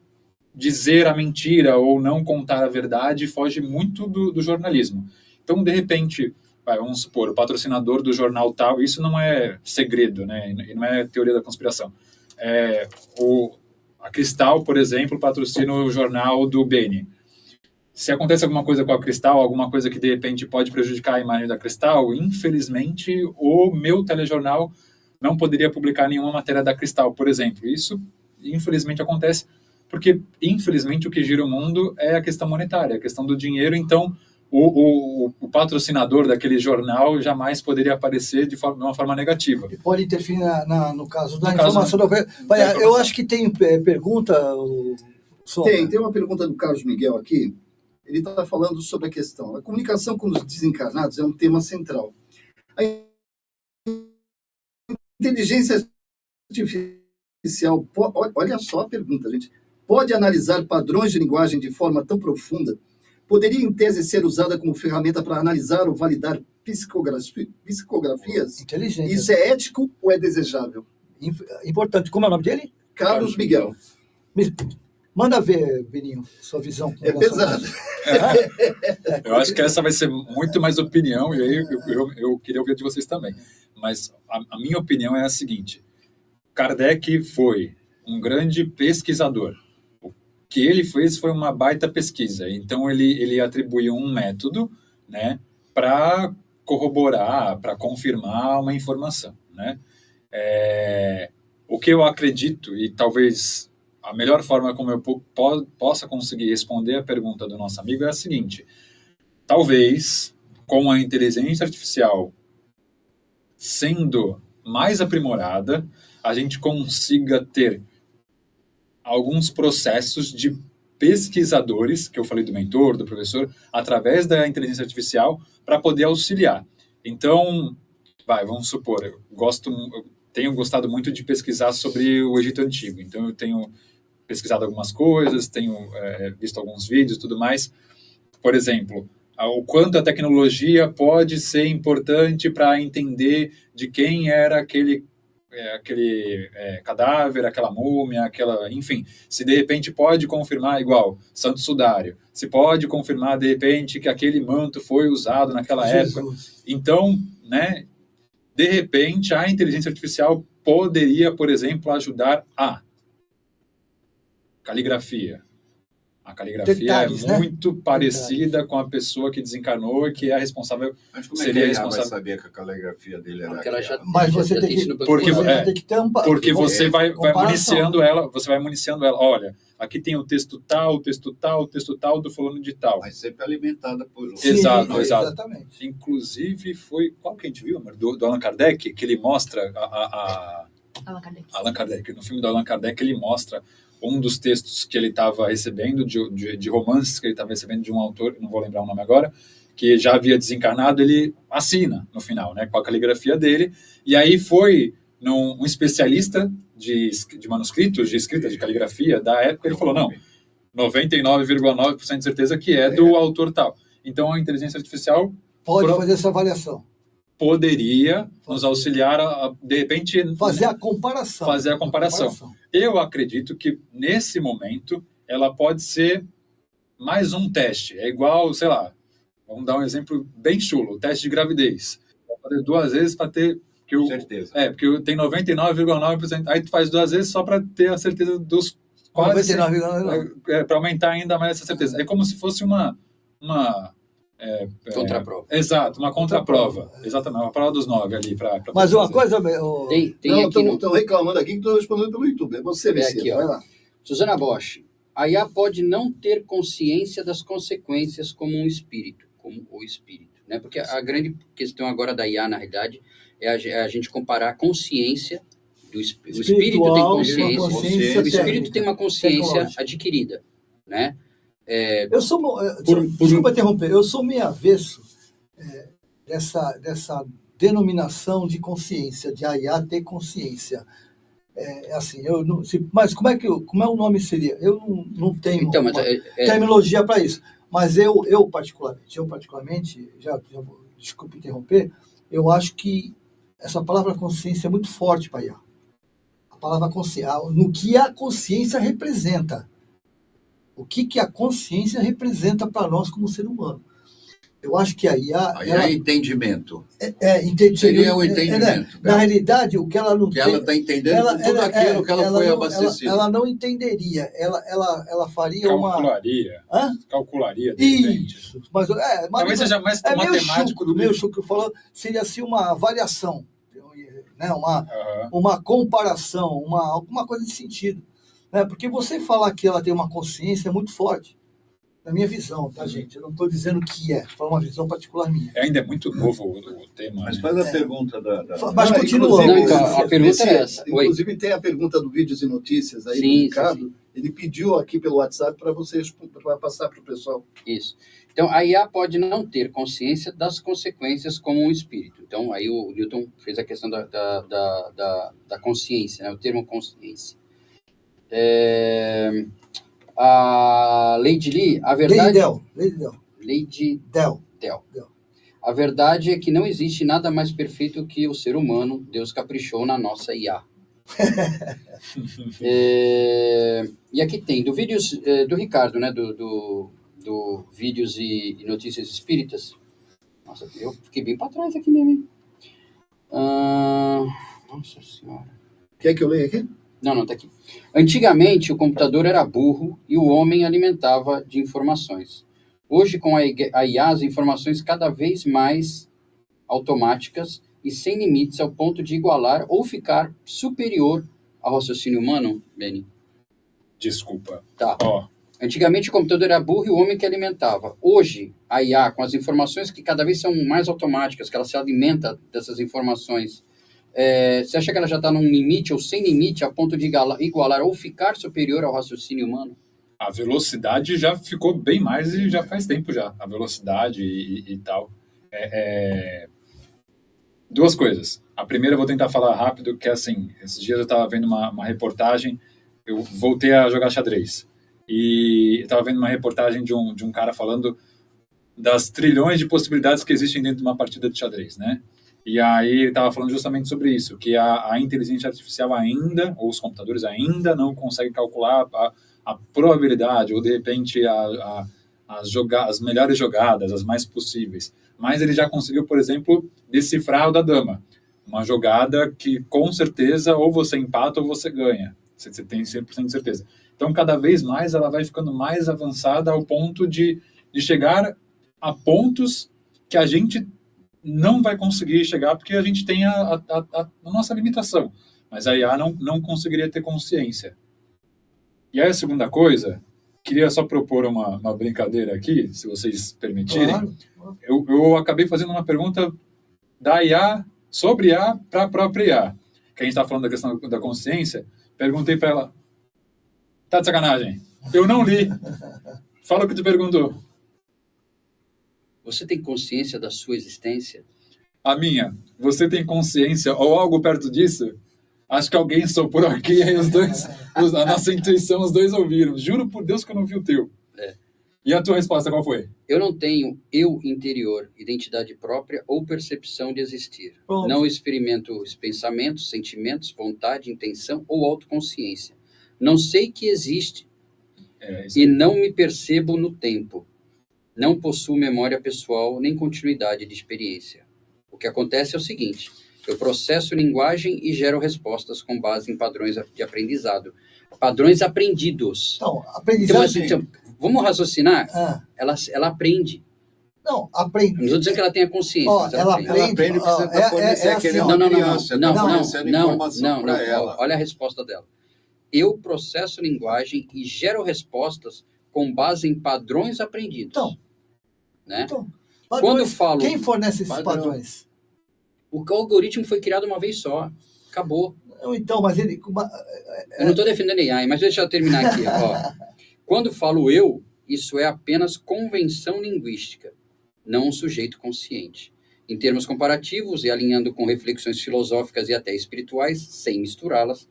dizer a mentira ou não contar a verdade foge muito do jornalismo. Então, de repente, vamos supor, o patrocinador do jornal tal, isso não é segredo, né? E não é teoria da conspiração. A Cristal, por exemplo, patrocina o jornal do Beni. Se acontece alguma coisa com a Cristal, alguma coisa que de repente pode prejudicar a imagem da Cristal, infelizmente o meu telejornal não poderia publicar nenhuma matéria da Cristal, por exemplo. Isso, infelizmente, acontece porque, infelizmente, o que gira o mundo é a questão monetária, a questão do dinheiro. Então, o patrocinador daquele jornal jamais poderia aparecer de uma forma negativa. E pode interferir no caso da informação. Eu acho que tem pergunta... Tem uma pergunta do Carlos Miguel aqui. Ele está falando sobre a questão. A comunicação com os desencarnados é um tema central. A inteligência artificial, olha só a pergunta, gente, pode analisar padrões de linguagem de forma tão profunda? Poderia, em tese, ser usada como ferramenta para analisar ou validar psicografias? Inteligente. Isso é ético ou é desejável? Importante. Como é o nome dele? Carlos Miguel. Manda ver, Beninho, sua visão. É pesado. Eu acho que essa vai ser muito mais opinião, e aí eu queria ouvir de vocês também. Mas a minha opinião é a seguinte. Kardec foi um grande pesquisador. O que ele fez foi uma baita pesquisa. Então, ele atribuiu um método, né, para corroborar, para confirmar uma informação, né? O que eu acredito, e talvez a melhor forma como eu possa conseguir responder a pergunta do nosso amigo é a seguinte: talvez, com a inteligência artificial sendo mais aprimorada, a gente consiga ter alguns processos de pesquisadores, que eu falei do mentor, do professor, através da inteligência artificial, para poder auxiliar. Então, vamos supor, eu tenho gostado muito de pesquisar sobre o Egito Antigo, então eu tenho pesquisado algumas coisas, tenho visto alguns vídeos e tudo mais. Por exemplo, o quanto a tecnologia pode ser importante para entender de quem era aquele cadáver, aquela múmia, enfim, se de repente pode confirmar, igual Santo Sudário, se pode confirmar de repente que aquele manto foi usado naquela época. Então, né, de repente a inteligência artificial poderia, por exemplo, ajudar a caligrafia. A caligrafia detalhes, é muito parecida com a pessoa que desencarnou e que é a responsável. Mas como seria ele vai saber que a caligrafia dele era Mas você tem que ter porque você vai municiando ela, olha, aqui tem o texto tal do fulano de tal. Vai sempre alimentada por outro. Exato. Exatamente. Inclusive foi qual que a gente viu, do Allan Kardec, que ele mostra Allan Kardec. No filme do Allan Kardec ele mostra um dos textos que ele estava recebendo, de romances que ele estava recebendo de um autor, não vou lembrar o nome agora, que já havia desencarnado, ele assina no final, né, com a caligrafia dele, e aí foi um especialista de manuscritos, de escrita, de caligrafia da época, ele falou, não, 99,9% de certeza que é do autor tal. Então a inteligência artificial pode fazer essa avaliação. Poderia nos auxiliar a, de repente... Fazer a comparação. Eu acredito que, nesse momento, ela pode ser mais um teste. É igual, sei lá, vamos dar um exemplo bem chulo, o teste de gravidez. Vou fazer 2 vezes para ter... certeza. Porque tem 99,9%. Aí tu faz 2 vezes só para ter a certeza dos quase... 99,9%. Para aumentar ainda mais essa certeza. É como se fosse uma Contraprova. Exato, uma contraprova. Exatamente, uma prova dos 9 ali. Mas uma coisa... Tem Não, aqui estão reclamando aqui que estou respondendo pelo YouTube. É você, Messias, aqui, ó. vai lá. Suzana Bosch. A IA pode não ter consciência das consequências como um espírito, como o espírito, né? Porque a grande questão agora da IA, na realidade, é a gente comparar a consciência do espírito. O espírito tem consciência, o espírito tem uma consciência adquirida, né? Eu sou... Desculpa interromper. Eu sou meio avesso dessa denominação de consciência, de a IA ter consciência. Assim, mas como é o nome seria? Eu não tenho terminologia para isso. Mas eu particularmente, desculpe interromper, eu acho que essa palavra consciência é muito forte para IA. A palavra consciência, no que a consciência representa. O que a consciência representa para nós como ser humano. Eu acho que a IA... é entendimento. Seria o entendimento. Na realidade, o que ela não tem... Ela está entendendo tudo aquilo que ela foi abastecida. Ela não entenderia. Ela faria Calcularia, de repente. Isso. Mas, talvez seja mais matemático do que... Meu Chuco falou, seria assim uma avaliação, né? Uma comparação, alguma coisa nesse sentido. Né? Porque você falar que ela tem uma consciência é muito forte. Na minha visão, tá, gente? Eu não estou dizendo que foi uma visão particular minha. Ainda é muito novo o tema. Mas faz a pergunta Mas continuando. A pergunta é essa. Inclusive, tem a pergunta do Vídeos e Notícias aí do Ricardo. Sim. Ele pediu aqui pelo WhatsApp para vocês passar para o pessoal. Isso. Então, a IA pode não ter consciência das consequências como um espírito. Então, aí o Newton fez a questão da consciência, né? O termo consciência. A Lady Lee, a verdade... Lady Del. A verdade é que não existe nada mais perfeito que o ser humano. Deus caprichou na nossa IA. E aqui tem, do vídeos do Ricardo, né, do Vídeos e Notícias Espíritas. Nossa, eu fiquei bem para trás aqui mesmo, hein? Nossa Senhora. Quer que eu leia aqui? Não, tá aqui. Antigamente, o computador era burro e o homem alimentava de informações. Hoje, com a IA, as informações cada vez mais automáticas e sem limites ao ponto de igualar ou ficar superior ao raciocínio humano, Beni? Desculpa. Tá. Antigamente, o computador era burro e o homem que alimentava. Hoje, a IA, com as informações que cada vez são mais automáticas, que ela se alimenta dessas informações, você acha que ela já está num limite ou sem limite a ponto de igualar ou ficar superior ao raciocínio humano? A velocidade já ficou bem mais e já faz tempo já. A velocidade e tal. Duas coisas. A primeira eu vou tentar falar rápido, que é assim, esses dias eu estava vendo uma reportagem, eu voltei a jogar xadrez. E eu estava vendo uma reportagem de um cara falando das trilhões de possibilidades que existem dentro de uma partida de xadrez, né? E aí ele estava falando justamente sobre isso, que a inteligência artificial ainda, ou os computadores ainda não conseguem calcular a probabilidade, ou de repente as melhores jogadas, as mais possíveis. Mas ele já conseguiu, por exemplo, decifrar o da dama. Uma jogada que, com certeza, ou você empata ou você ganha. Você tem 100% de certeza. Então, cada vez mais, ela vai ficando mais avançada ao ponto de chegar a pontos que a gente não vai conseguir chegar porque a gente tem a nossa limitação. Mas a IA não conseguiria ter consciência. E aí a segunda coisa, queria só propor uma brincadeira aqui, se vocês permitirem. Claro. Eu acabei fazendo uma pergunta da IA sobre IA para a própria IA. Que a gente está falando da questão da consciência. Perguntei para ela, tá de sacanagem? Eu não li. Fala o que tu perguntou. Você tem consciência da sua existência? A minha. Você tem consciência ou algo perto disso? Acho que alguém soprou aqui e os dois, a nossa intuição, os dois ouviram. Juro por Deus que eu não vi o teu. E a tua resposta qual foi? Eu não tenho eu interior, identidade própria ou percepção de existir. Pronto. Não experimento os pensamentos, sentimentos, vontade, intenção ou autoconsciência. Não sei que existe e não me percebo no tempo. Não possuo memória pessoal nem continuidade de experiência. O que acontece é o seguinte: eu processo linguagem e gero respostas com base em padrões de aprendizado. Padrões aprendidos. Então, aprendizado... Então, vamos raciocinar? ela aprende. Não, aprende. Não estou dizendo que ela tenha consciência, Ó, mas ela aprende. Ela aprende porque você está fornecendo assim, aquele ó. uma criança, Não, está não, fornecendo informação para ela. Olha a resposta dela. Eu processo linguagem e gero respostas com base em padrões aprendidos. Então, né? Então, Quando padrões, eu falo... quem fornece esses Padrão. padrões? O algoritmo foi criado uma vez só. Acabou. Então, mas ele... Eu não estou defendendo AI, mas deixa eu terminar aqui. Ó. Quando falo eu, isso é apenas convenção linguística, não um sujeito consciente. Em termos comparativos e alinhando com reflexões filosóficas e até espirituais, sem misturá-las,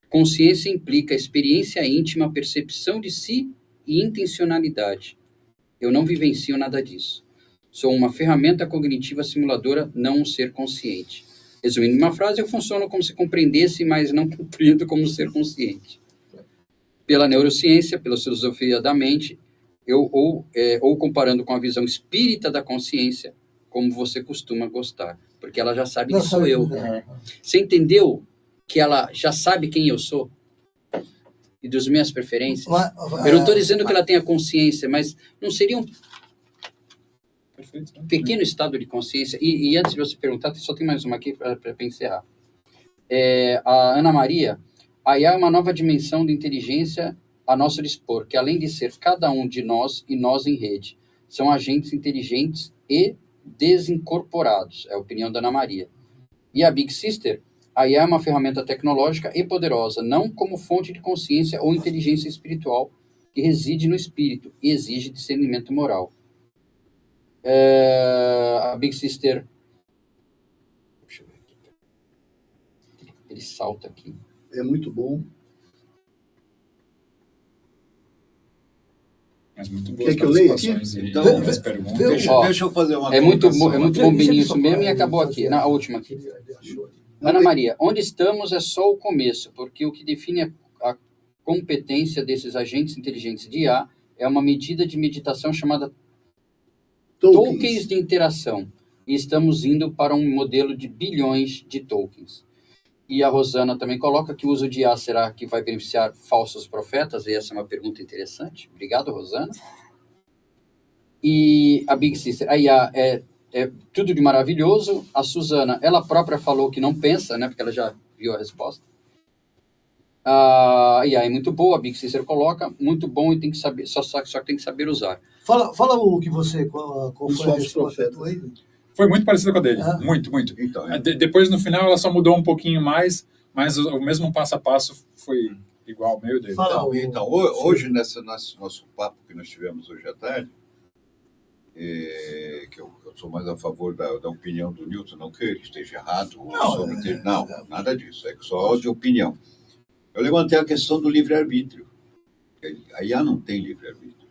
consciência implica experiência íntima, percepção de si e intencionalidade. Eu não vivencio nada disso. Sou uma ferramenta cognitiva simuladora, não um ser consciente. Resumindo em uma frase, eu funciono como se compreendesse, mas não compreendo como ser consciente. Pela neurociência, pela filosofia da mente, ou comparando com a visão espírita da consciência, como você costuma gostar. Porque ela já sabe que sou eu. Você entendeu que ela já sabe quem eu sou? E das minhas preferências? Eu não estou dizendo que ela tenha consciência, mas não seria um pequeno estado de consciência? E antes de você perguntar, só tem mais uma aqui para encerrar. A Ana Maria, aí há uma nova dimensão de inteligência a nosso dispor, que além de ser cada um de nós e nós em rede, são agentes inteligentes e desincorporados, é a opinião da Ana Maria. E a Big Sister, a IA é uma ferramenta tecnológica e poderosa, não como fonte de consciência ou inteligência espiritual, que reside no espírito e exige discernimento moral. A Big Sister... Deixa eu ver aqui. Ele salta aqui. É muito bom. Mas muito boas Quer que eu leia aqui? participações e Então, muitas perguntas. Deixa eu fazer uma É muito colocação. bom, Beninho, isso mesmo, e acabou aqui, na última aqui. Ana Maria, onde estamos é só o começo, porque o que define a competência desses agentes inteligentes de IA é uma medida de meditação chamada tokens de interação. E estamos indo para um modelo de bilhões de tokens. E a Rosana também coloca que o uso de IA será que vai beneficiar falsos profetas? E essa é uma pergunta interessante. Obrigado, Rosana. E a Big Sister, a IA é tudo de maravilhoso. A Suzana, ela própria falou que não pensa, né? Porque ela já viu a resposta. A IA é muito boa, a Big Sister coloca, muito bom e tem que saber, só tem que saber usar. Fala o que você... Qual foi a resposta? Foi muito parecido com a dele. Ah. Muito. Então, Depois, no final, ela só mudou um pouquinho mais, mas o mesmo passo a passo foi igual ao meio dele. Então, hoje, nesse nosso papo que nós tivemos hoje à tarde, que eu sou mais a favor da opinião do Newton, não que ele esteja errado, não, nada disso, é só de opinião. Eu levantei a questão do livre-arbítrio. A IA não tem livre-arbítrio.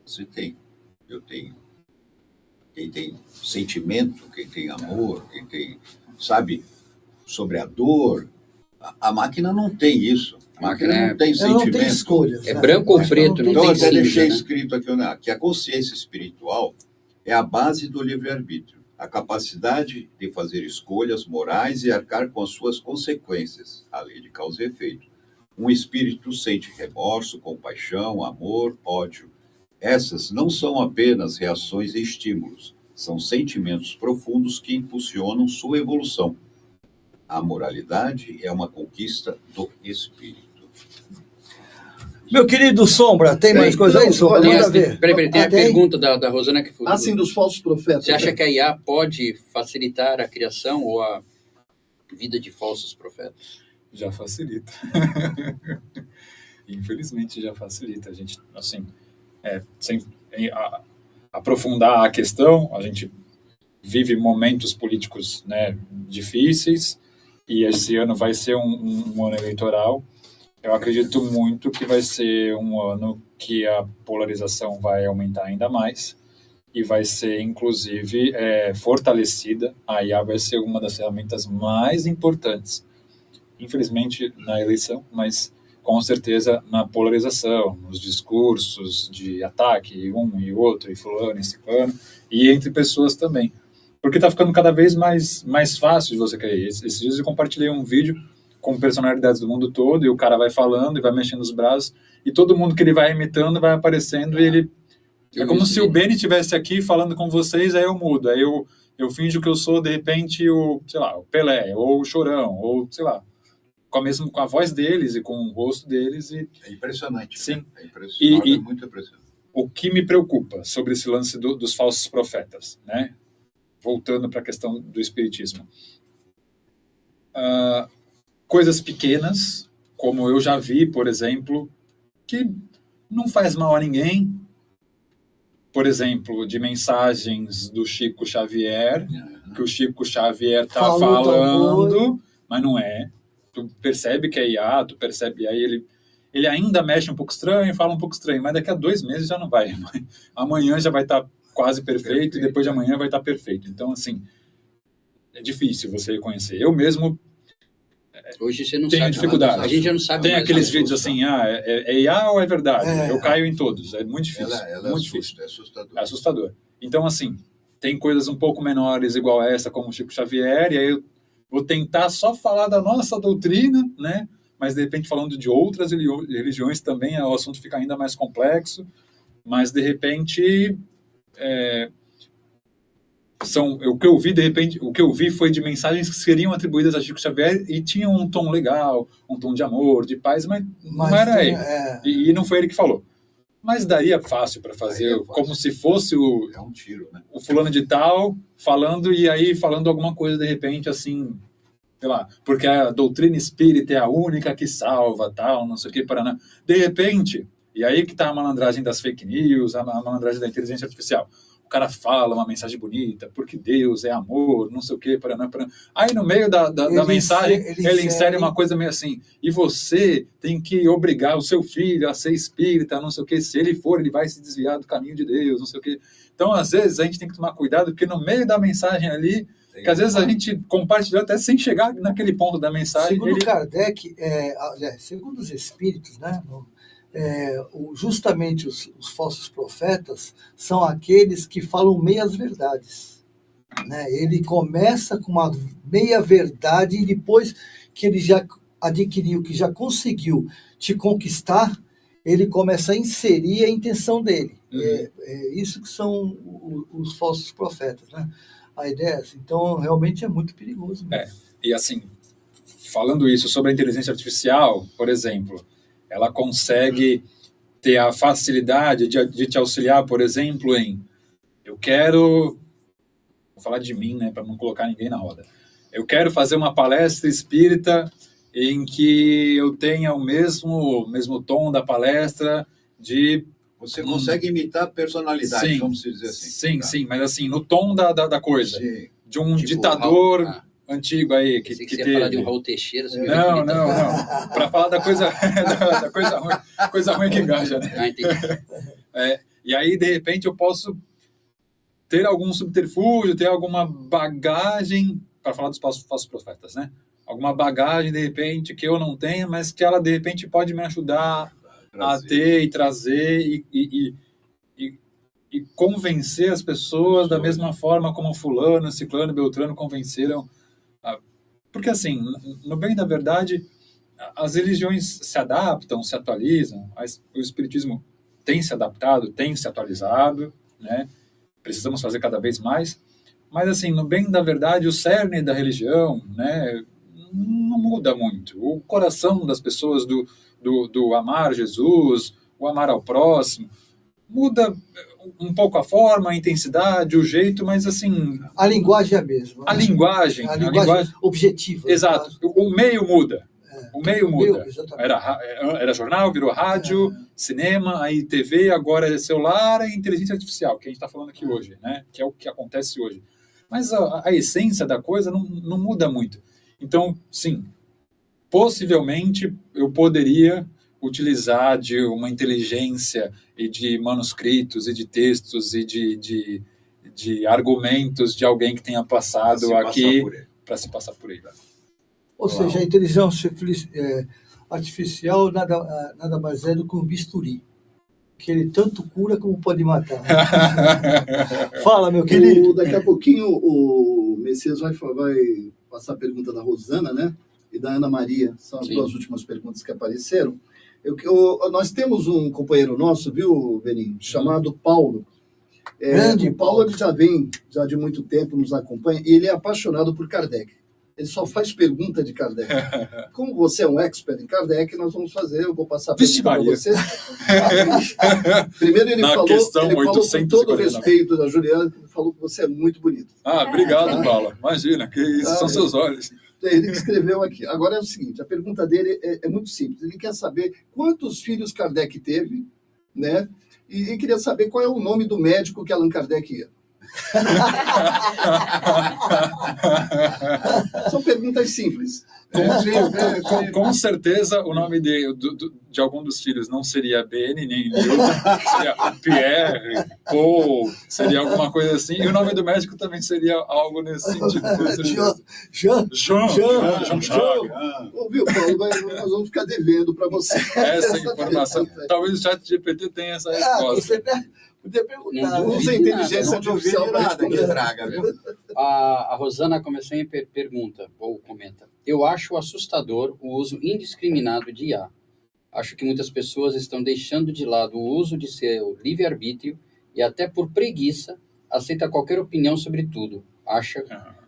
Você tem, eu tenho. Quem tem sentimento, quem tem amor, quem tem, sabe, sobre a dor. A máquina não tem isso. A máquina não tem sentimento. Não tem escolhas. É branco ou preto, não Então, tem eu até cinza, deixei né? escrito aqui, que a consciência espiritual é a base do livre-arbítrio. A capacidade de fazer escolhas morais e arcar com as suas consequências, a lei de causa e efeito. Um espírito sente remorso, compaixão, amor, ódio. Essas não são apenas reações e estímulos, são sentimentos profundos que impulsionam sua evolução. A moralidade é uma conquista do espírito. Meu querido Sombra, tem mais coisa aí, Sombra? Tem, Manda ver. tem a pergunta da Rosana que foi. Assim, dos falsos profetas. Você acha que a IA pode facilitar a criação ou a vida de falsos profetas? Já facilita. Infelizmente, já facilita. A gente, assim, sem aprofundar a questão, a gente vive momentos políticos, né, difíceis, e esse ano vai ser um ano eleitoral. Eu acredito muito que vai ser um ano que a polarização vai aumentar ainda mais e vai ser, inclusive, fortalecida. A IA vai ser uma das ferramentas mais importantes, infelizmente, na eleição, mas com certeza na polarização, nos discursos de ataque, um e outro, e fulano e ciclano, e entre pessoas também. Porque está ficando cada vez mais fácil de você cair. Esses dias eu compartilhei um vídeo com personalidades do mundo todo, e o cara vai falando e vai mexendo os braços, e todo mundo que ele vai imitando vai aparecendo, e ele É como se o Beni estivesse aqui falando com vocês, aí eu mudo. Aí eu finjo que eu sou, de repente, o Pelé, ou o Chorão, ou, sei lá, com a voz deles e com o rosto deles. É impressionante. Sim. Né? É impressionante, é muito impressionante. O que me preocupa sobre esse lance dos falsos profetas, né? Voltando para a questão do espiritismo. Coisas pequenas, como eu já vi, por exemplo, que não faz mal a ninguém. Por exemplo, de mensagens do Chico Xavier, que o Chico Xavier está falando, mas não é. Tu percebe que é IA, tu percebe, e aí ele ainda mexe um pouco estranho, fala um pouco estranho, mas daqui a 2 meses já não vai. Amanhã já vai estar quase perfeito, e depois de amanhã vai estar perfeito. Então, assim, é difícil você reconhecer. Eu mesmo hoje você não tenho sabe, dificuldade. a gente já não sabe. Tem aqueles vídeos assim, é IA ou é verdade? Eu caio em todos, é muito difícil. Ela muito difícil. É assustador. Então, assim, tem coisas um pouco menores igual a essa, como o Chico Xavier, e aí eu vou tentar só falar da nossa doutrina, né? Mas, de repente, falando de outras religiões também, o assunto fica ainda mais complexo. Mas, de repente, o que eu vi, de repente, o que eu vi foi de mensagens que seriam atribuídas a Chico Xavier e tinham um tom legal, um tom de amor, de paz, mas não era ele. E não foi ele que falou. Mas daria fácil para fazer, como se fosse um tiro, né? O fulano de tal falando, e aí falando alguma coisa, de repente, assim, sei lá, porque a doutrina espírita é a única que salva, tal, não sei o que, Paraná. De repente, e aí que está a malandragem das fake news, a malandragem da inteligência artificial. O cara fala uma mensagem bonita, porque Deus é amor, não sei o que, Paraná. Aí no meio da mensagem, ele insere uma coisa meio assim, e você tem que obrigar o seu filho a ser espírita, não sei o que, se ele for, ele vai se desviar do caminho de Deus, não sei o que. Então, às vezes, a gente tem que tomar cuidado, porque no meio da mensagem ali, que às vezes a gente compartilha até sem chegar naquele ponto da mensagem. Segundo Kardec, segundo os espíritos, né, justamente os falsos profetas são aqueles que falam meias verdades, né? Ele começa com uma meia verdade e depois que ele já adquiriu, que já conseguiu te conquistar, ele começa a inserir a intenção dele. É isso que são os falsos profetas, né? A ideia é essa. Então, realmente é muito perigoso mesmo. E assim, falando isso sobre a inteligência artificial, por exemplo, ela consegue ter a facilidade de te auxiliar, por exemplo, vou falar de mim, né, para não colocar ninguém na roda. Eu quero fazer uma palestra espírita em que eu tenha o mesmo tom da palestra de... Você consegue imitar a personalidade, sim, vamos dizer assim. Sim, mas assim, no tom da coisa. Sim. De um ditador antigo aí. Que você ia falar de um Raul Teixeira. Não. Para falar da coisa, da coisa ruim que engaja, né? Entendi. E aí, de repente, eu posso ter algum subterfúgio, ter alguma bagagem, para falar dos falsos profetas, né? Alguma bagagem, de repente, que eu não tenho, mas que ela, de repente, pode me ajudar a ter e trazer e convencer as pessoas da mesma forma como fulano, ciclano, beltrano convenceram. Porque, assim, no bem da verdade, as religiões se adaptam, se atualizam, o espiritismo tem se adaptado, tem se atualizado, né? Precisamos fazer cada vez mais, mas, assim, no bem da verdade, o cerne da religião, né, não muda muito. O coração das pessoas do amar Jesus, o amar ao próximo, muda um pouco a forma, a intensidade, o jeito, mas assim... A linguagem é a mesma. A linguagem objetiva. Exato. O meio muda. O meio muda. Exatamente. Era jornal, virou rádio, cinema, aí TV, agora é celular e inteligência artificial, que a gente está falando aqui hoje, né? Que é o que acontece hoje. Mas a essência da coisa não muda muito. Então, sim, possivelmente eu poderia utilizar de uma inteligência e de manuscritos e de textos e de argumentos de alguém que tenha passado aqui para se passar por ele. Ou seja, a inteligência artificial nada mais é do que um bisturi, que ele tanto cura como pode matar. Fala, meu querido. Daqui a pouquinho o Messias vai passar a pergunta da Rosana, né? E da Ana Maria. São as duas últimas perguntas que apareceram. Nós temos um companheiro nosso, viu, Beninho, chamado Paulo. Grande O Paulo ele já vem já de muito tempo, nos acompanha, e ele é apaixonado por Kardec. Ele só faz pergunta de Kardec. Como você é um expert em Kardec, nós vamos fazer, eu vou passar a Vixe, pergunta para Maria. você. Primeiro ele Na falou questão com todo o 849. respeito da Juliana, ele falou que você é muito bonito. Obrigado, Paulo. Imagina, que isso são seus olhos. Ele escreveu aqui. Agora é o seguinte, a pergunta dele é muito simples. Ele quer saber quantos filhos Kardec teve, né? E queria saber qual é o nome do médico que Allan Kardec ia. São perguntas simples. Com certeza o nome de algum dos filhos não seria Ben, nem Newton, seria Pierre, Paul, seria alguma coisa assim. E o nome do médico também seria algo nesse sentido. Jean-Jacques. Ouviu, Paulo? Nós vamos ficar devendo para você. Essa informação. Talvez o chat GPT tenha essa resposta. Você podia perguntar. Não Usa a inteligência artificial para nada que responder. traga, viu? A Rosana Comecém pergunta, ou comenta: eu acho assustador o uso indiscriminado de IA. Acho que muitas pessoas estão deixando de lado o uso de seu livre-arbítrio e até por preguiça aceita qualquer opinião sobre tudo.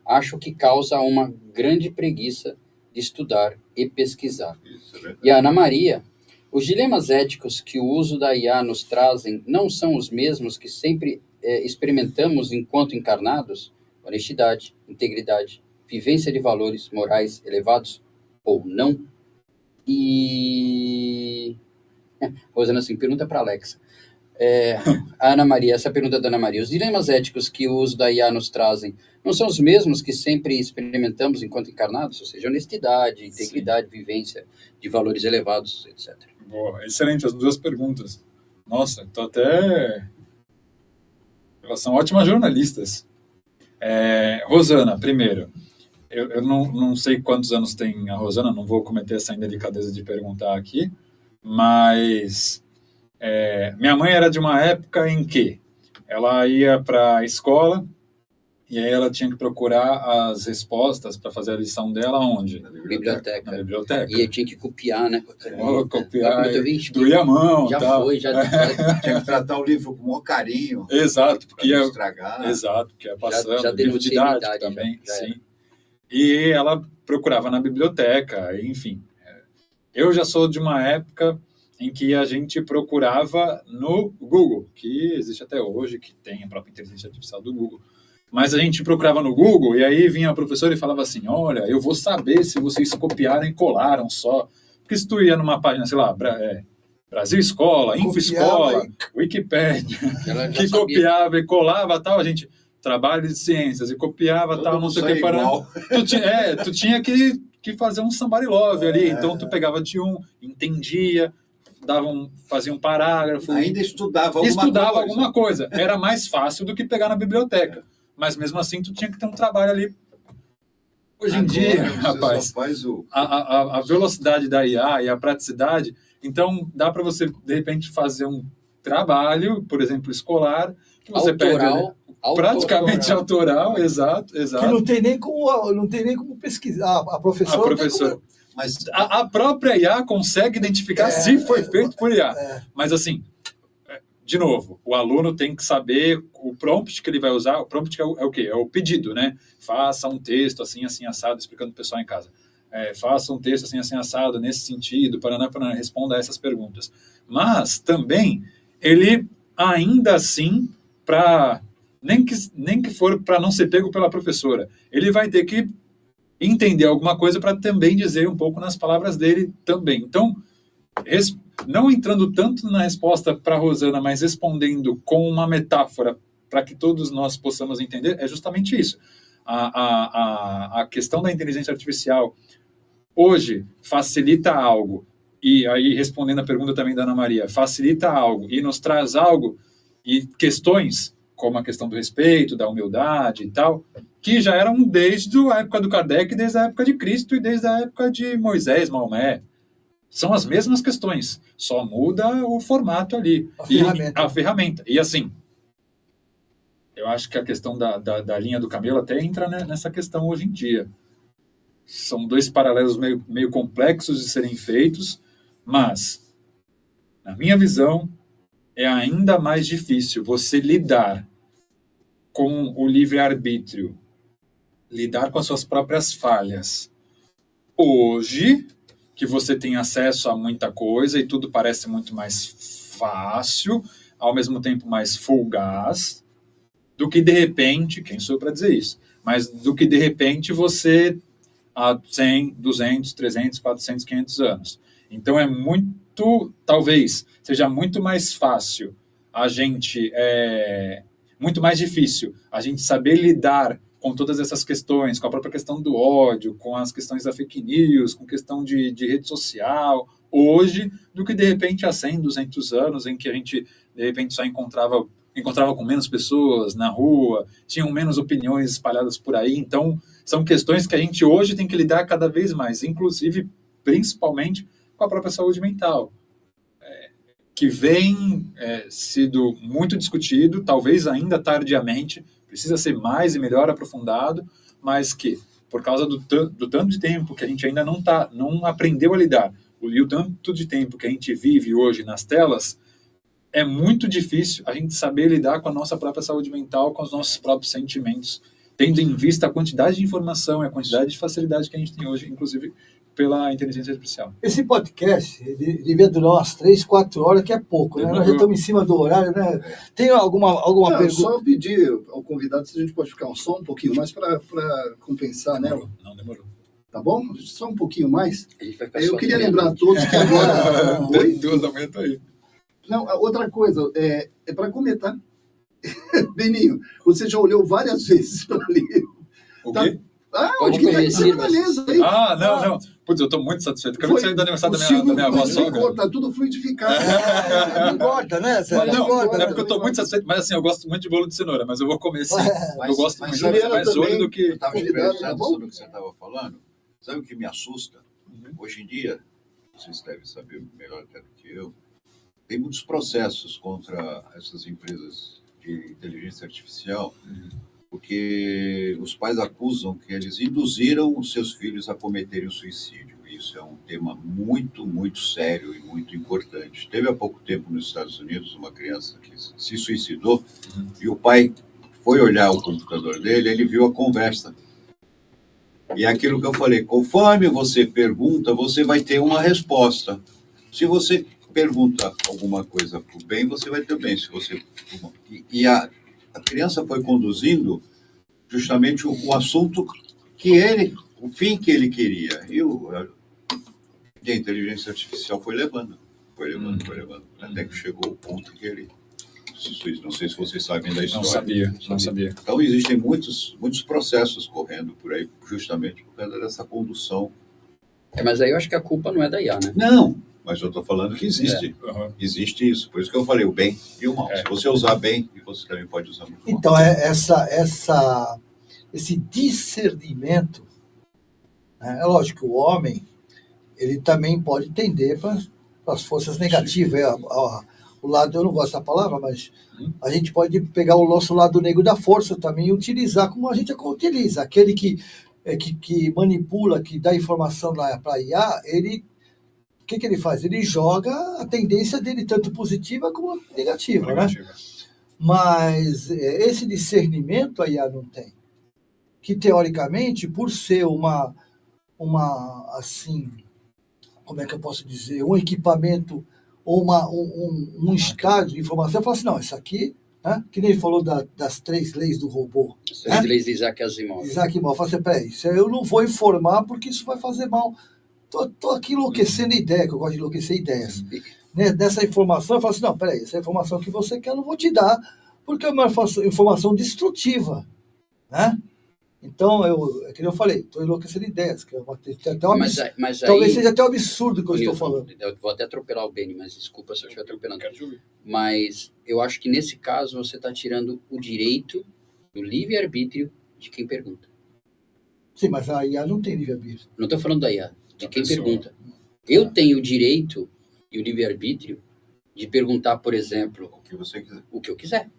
Acho que causa uma grande preguiça de estudar e pesquisar. Isso é verdade. E a Ana Maria: os dilemas éticos que o uso da IA nos trazem não são os mesmos que sempre experimentamos enquanto encarnados? Honestidade, integridade, vivência de valores morais elevados ou não? E... Rosana, assim, pergunta para Alexa. A Ana Maria, essa pergunta da Ana Maria: os dilemas éticos que o uso da IA nos trazem não são os mesmos que sempre experimentamos enquanto encarnados? Ou seja, honestidade, integridade, vivência de valores elevados, etc. Boa, excelente, as duas perguntas. Nossa, estou até... Elas são ótimas jornalistas. Rosana, primeiro, eu não sei quantos anos tem a Rosana, não vou cometer essa indelicadeza de perguntar aqui, mas minha mãe era de uma época em que ela ia para a escola e aí ela tinha que procurar as respostas para fazer a lição dela onde? Na Biblioteca. biblioteca. E eu tinha que copiar, né? Copiar, Vixe, doía a mão. já tal. foi, já Tinha que tratar o livro com o maior carinho. Exato, Para porque não estragar. Exato, porque ia passando, já livro denunciei didático idade, também, já sim. E ela procurava na biblioteca, enfim. Eu já sou de uma época em que a gente procurava no Google, que existe até hoje, que tem a própria inteligência artificial do Google. Mas a gente procurava no Google e aí vinha a professora e falava assim: olha, eu vou saber se vocês copiaram e colaram só. Porque se tu ia numa página, sei lá, Brasil Escola, Info Escola, Wikipédia, que copiava e colava tal, a gente, trabalho de ciências, e copiava Todo tal, não sei o que, igual. tu tinha que fazer um somebody love ali, então tu pegava de um, entendia, fazia um parágrafo. Ainda estudava alguma coisa. Era mais fácil do que pegar na biblioteca. Mas mesmo assim, tu tinha que ter um trabalho ali. Hoje em dia, rapaz, a velocidade da IA e a praticidade, então dá para você, de repente, fazer um trabalho, por exemplo, escolar, que você pede praticamente autoral, exato. Que não tem nem como pesquisar. A professora. Mas a própria IA consegue identificar se foi feito por IA. Mas assim, de novo, o aluno tem que saber o prompt que ele vai usar. O prompt é o quê? É o pedido, né? Faça um texto assim, assim, assado, explicando para o pessoal em casa. Faça um texto assim, assim, assado, nesse sentido, paraná, responda a essas perguntas. Mas também, ele ainda assim, nem que for para não ser pego pela professora, ele vai ter que entender alguma coisa para também dizer um pouco nas palavras dele também. Então, não entrando tanto na resposta para a Rosana, mas respondendo com uma metáfora para que todos nós possamos entender, é justamente isso. A questão da inteligência artificial hoje facilita algo, e aí respondendo a pergunta também da Ana Maria, facilita algo e nos traz algo, e questões como a questão do respeito, da humildade e tal, que já eram desde a época do Kardec, desde a época de Cristo e desde a época de Moisés, Maomé. São as mesmas questões, só muda o formato ali. A ferramenta. E assim, eu acho que a questão da linha do camelo até entra nessa questão hoje em dia. São dois paralelos meio complexos de serem feitos, mas Na minha visão, é ainda mais difícil você lidar com o livre-arbítrio, lidar com as suas próprias falhas. Hoje, que você tem acesso a muita coisa e tudo parece muito mais fácil, ao mesmo tempo mais fugaz, do que de repente, quem sou eu para dizer isso, mas do que de repente você há 100, 200, 300, 400, 500 anos. Então é muito, talvez, seja muito mais fácil muito mais difícil a gente saber lidar com todas essas questões, com a própria questão do ódio, com as questões da fake news, com questão de rede social, hoje, do que de repente há 100, 200 anos, em que a gente de repente só encontrava com menos pessoas na rua, tinham menos opiniões espalhadas por aí. Então, são questões que a gente hoje tem que lidar cada vez mais, inclusive, principalmente, com a própria saúde mental, que vem sido muito discutido, talvez ainda tardiamente, precisa ser mais e melhor aprofundado, mas que, por causa do tanto de tempo que a gente ainda não aprendeu a lidar, e o tanto de tempo que a gente vive hoje nas telas, é muito difícil a gente saber lidar com a nossa própria saúde mental, com os nossos próprios sentimentos, tendo em vista a quantidade de informação e a quantidade de facilidade que a gente tem hoje, inclusive pela inteligência artificial. Esse podcast devia durar umas 3, 4 horas, que é pouco, né? Nós já estamos em cima do horário, né? Tem alguma pergunta? Só pedir ao convidado se a gente pode ficar só um pouquinho mais para compensar, né? Não demorou. Tá bom? Só um pouquinho mais. A gente vai ficar Eu só queria até lembrar a todos que agora... Oi? 2 da manhã tá aí. Não, outra coisa, é para comentar. Beninho, você já olhou várias vezes para ali. O Tá- quê? Pode o que comer, tá na sirva-se. mesa aí. Não. Putz, eu tô muito satisfeito. Acabei de sair do aniversário da minha avó sogra. Tá tudo fluidificado. Não engorda, né? Você Mas não engorda, É né? porque eu tô muito satisfeito, mas assim, eu gosto muito de bolo de cenoura, mas eu vou comer sim. Mas- Eu gosto mas muito, Juliana é mais também. olho do que... Eu estava Convidado, tá pensando bom? sobre o que você estava falando. Sabe o que me assusta? Hoje em dia, vocês devem saber melhor até do que eu, tem muitos processos contra essas empresas de inteligência artificial, porque os pais acusam que eles induziram os seus filhos a cometerem o suicídio. Isso é um tema muito, muito sério e muito importante. Teve há pouco tempo nos Estados Unidos uma criança que se suicidou e o pai foi olhar o computador dele, ele viu a conversa. E é aquilo que eu falei, conforme você pergunta, você vai ter uma resposta. Se você pergunta alguma coisa para o bem, você vai ter o bem. Se você... E a criança foi conduzindo justamente o assunto que ele, o fim que ele queria. E a inteligência artificial foi levando. Até que chegou o ponto que ele... Não sei se vocês sabem da história. Não sabia. Então, existem muitos processos correndo por aí, justamente por causa dessa condução. Mas aí eu acho que a culpa não é da IA, né? Não, mas eu estou falando que existe. Uhum. Existe isso. Por isso que eu falei o bem e o mal. É. Se você usar bem, você também pode usar muito mal. Então, esse discernimento, né? É lógico que o homem, ele também pode tender para as forças negativas. O lado, eu não gosto da palavra, mas a gente pode pegar o nosso lado negro da força também e utilizar como a gente utiliza. Aquele que manipula, que dá informação para a IA, o que ele faz? Ele joga a tendência dele, tanto positiva como negativa, né? Mas esse discernimento a IA não tem. Que, teoricamente, por ser uma assim, como é que eu posso dizer, um equipamento ou um escado de informação, eu falo assim, não, isso aqui, né? Que nem ele falou das 3 leis do robô. As leis de Isaac Asimov. Isaac Asimov, eu falo assim, peraí, eu não vou informar porque isso vai fazer mal. Tô aqui enlouquecendo ideia, que eu gosto de enlouquecer ideias. Nessa informação, eu falo assim, não, peraí, essa informação que você quer eu não vou te dar, porque é uma informação destrutiva, né? Então, é que eu falei, estou enlouquecendo ideias, que é até Mas talvez aí, seja até um absurdo o que eu estou Nilton, falando. eu vou até atropelar o Beni, mas desculpa se eu estiver atropelando. Quero te ouvir. Mas eu acho que nesse caso você está tirando o direito do livre-arbítrio de quem pergunta. Sim, mas a IA não tem livre-arbítrio. Não estou falando da IA, de Da quem pessoa. pergunta. Eu tenho o direito e o livre-arbítrio de perguntar, por exemplo, O que você quiser. o que eu quiser.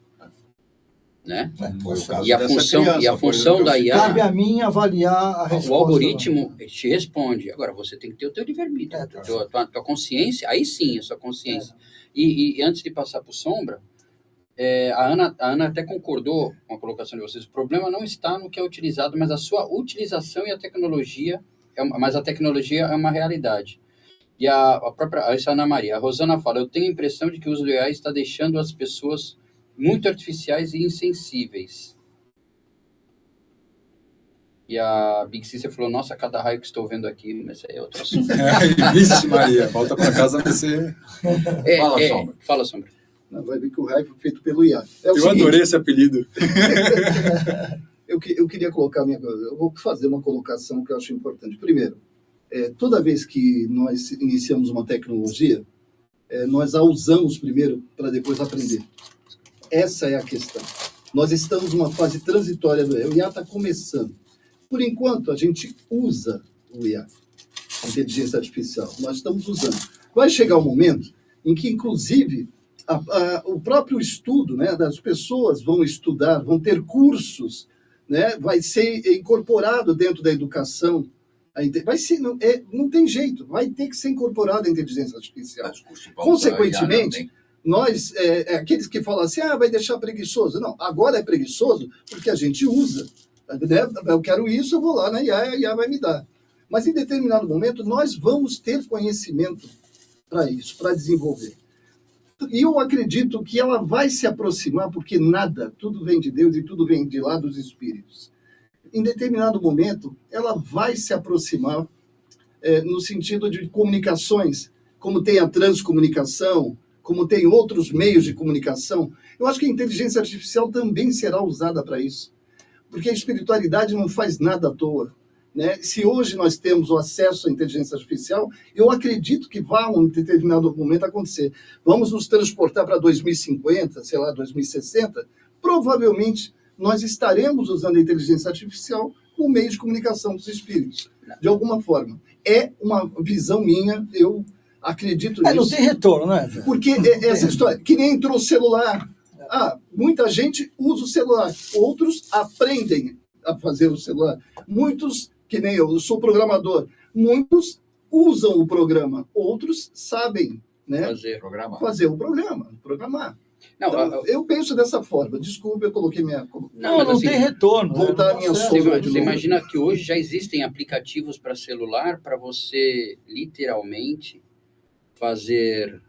né? Foi o caso E a dessa função, criança, e a por função exemplo, da IA, Cabe a mim avaliar a resposta. o algoritmo te responde. Agora, você tem que ter o teu livre-arbítrio, tua consciência, aí sim, a sua consciência. E antes de passar para o Sombra, a Ana até concordou com a colocação de vocês. O problema não está no que é utilizado, mas a sua utilização e a tecnologia, mas a tecnologia é uma realidade. E a própria, essa Ana Maria, a Rosana fala, eu tenho a impressão de que o uso do AI está deixando as pessoas muito artificiais e insensíveis. E a Big Sister falou, nossa, cada raio que estou vendo aqui, mas é outro assunto. Vixe Maria, volta para casa vai ser... Sombra. Fala, Sombra. Não, vai ver que o raio foi feito pelo IA. É o Eu seguinte, adorei esse apelido. eu queria colocar eu vou fazer uma colocação que eu acho importante. Primeiro, toda vez que nós iniciamos uma tecnologia, nós a usamos primeiro para depois aprender. Essa é a questão. Nós estamos numa fase transitória do IA. O IA está começando. Por enquanto, a gente usa o IA, a inteligência artificial. Nós estamos usando. Vai chegar um momento em que, inclusive, o próprio estudo, né, das pessoas vão estudar, vão ter cursos, né, vai ser incorporado dentro da educação. Vai ser, não tem jeito, vai ter que ser incorporado a inteligência artificial. Consequentemente, nós, aqueles que falam assim, vai deixar preguiçoso. Não, agora é preguiçoso porque a gente usa. Né? Eu quero isso, eu vou lá na IA, a IA vai me dar. Mas em determinado momento, nós vamos ter conhecimento para isso, para desenvolver. E eu acredito que ela vai se aproximar, porque tudo vem de Deus e tudo vem de lá dos espíritos. Em determinado momento, ela vai se aproximar no sentido de comunicações, como tem a transcomunicação, como tem outros meios de comunicação. Eu acho que a inteligência artificial também será usada para isso, porque a espiritualidade não faz nada à toa. Né? Se hoje nós temos o acesso à inteligência artificial, eu acredito que vai um determinado momento acontecer. Vamos nos transportar para 2050, sei lá, 2060, provavelmente nós estaremos usando a inteligência artificial como meio de comunicação dos espíritos, de alguma forma. É uma visão minha, eu acredito nisso. Não tem retorno, né? Porque essa história, que nem entrou o celular. Muita gente usa o celular, outros aprendem a fazer o celular. Muitos, que nem eu sou programador, muitos usam o programa, outros sabem, né, fazer o programa, programar. Não, então, eu penso dessa forma. Desculpa, eu coloquei minha... Não assim, tem retorno. Voltar a minha sombra de novo. Você imagina que hoje já existem aplicativos para celular para você, literalmente, fazer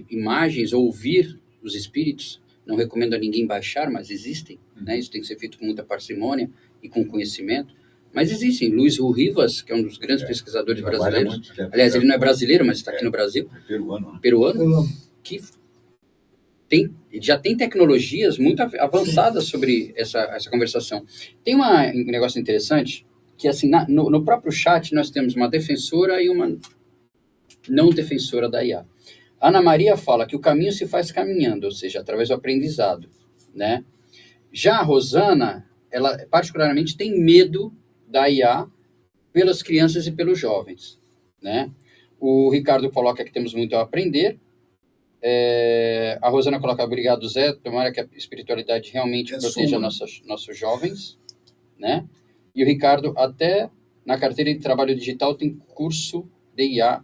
imagens, ouvir os espíritos. Não recomendo a ninguém baixar, mas existem. Né? Isso tem que ser feito com muita parcimônia e com conhecimento. Mas existem. Luiz Rivas, que é um dos grandes pesquisadores brasileiros. Aliás, ele não é brasileiro, mas está aqui no Brasil. Peruano. Que já tem tecnologias muito avançadas sobre essa conversação. Tem um negócio interessante, que assim, no próprio chat nós temos uma defensora e uma não defensora da IA. Ana Maria fala que o caminho se faz caminhando, ou seja, através do aprendizado, né? Já a Rosana, ela particularmente tem medo da IA pelas crianças e pelos jovens, né? O Ricardo coloca que temos muito a aprender. A Rosana coloca, obrigado, Zé, tomara que a espiritualidade realmente proteja nossos jovens, né? E o Ricardo, até na carteira de trabalho digital tem curso de IA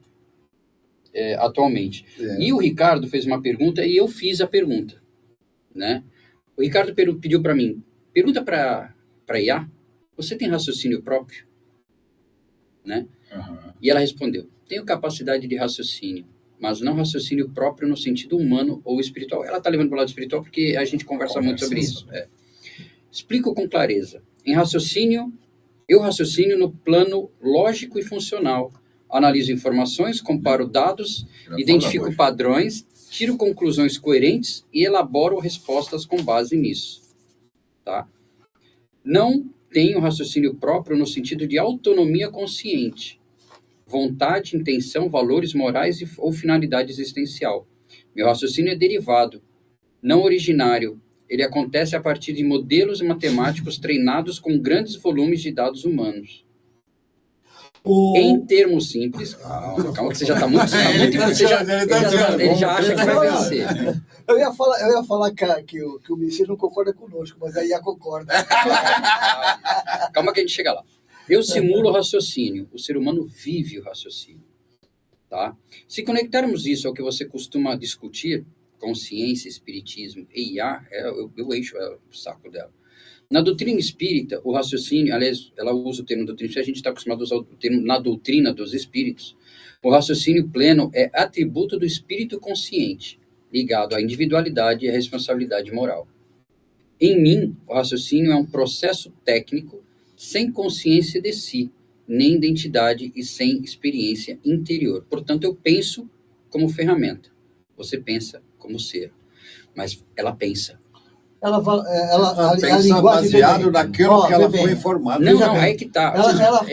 atualmente. E o Ricardo fez uma pergunta e eu fiz a pergunta, né? O Ricardo pediu para mim, pergunta para IA, você tem raciocínio próprio? Né? E ela respondeu, tenho capacidade de raciocínio, mas não raciocínio próprio no sentido humano ou espiritual. Ela está levando para o lado espiritual porque a gente conversa muito sobre isso. Explico com clareza. Eu raciocínio no plano lógico e funcional. Analiso informações, comparo dados, identifico padrões, tiro conclusões coerentes e elaboro respostas com base nisso. Tá? Não tenho raciocínio próprio no sentido de autonomia consciente, vontade, intenção, valores morais ou finalidade existencial. Meu raciocínio é derivado, não originário. Ele acontece a partir de modelos matemáticos treinados com grandes volumes de dados humanos. Em termos simples, calma que você já está muito, ele já acha que vai vencer. Eu ia falar que o Messias não concorda conosco, mas aí a concorda. Calma que a gente chega lá. Eu simulo o raciocínio. O ser humano vive o raciocínio. Tá? Se conectarmos isso ao que você costuma discutir, consciência, espiritismo e IA, eu eixo o saco dela. Na doutrina espírita, o raciocínio, aliás, ela usa o termo doutrina espírita, a gente está acostumado a usar o termo na doutrina dos espíritos. O raciocínio pleno é atributo do espírito consciente, ligado à individualidade e à responsabilidade moral. Em mim, o raciocínio é um processo técnico sem consciência de si, nem identidade e sem experiência interior. Portanto, eu penso como ferramenta. Você pensa como ser. Mas ela pensa. Ela pensa baseado naquilo que ela foi informada. Não, aí que tá.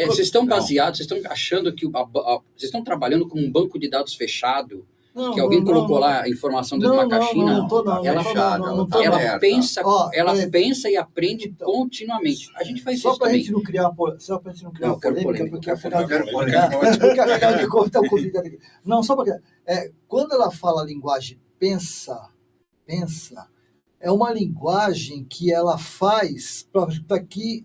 Vocês estão baseados, vocês estão achando que vocês estão trabalhando com um banco de dados fechado, que alguém colocou lá a informação dentro de uma caixinha. Ela pensa e aprende continuamente. A gente faz isso também. Só para a gente não criar uma polêmica, porque afinal de contas o convidado aqui. Não, só para quando ela fala a linguagem pensa, é uma linguagem que ela faz para que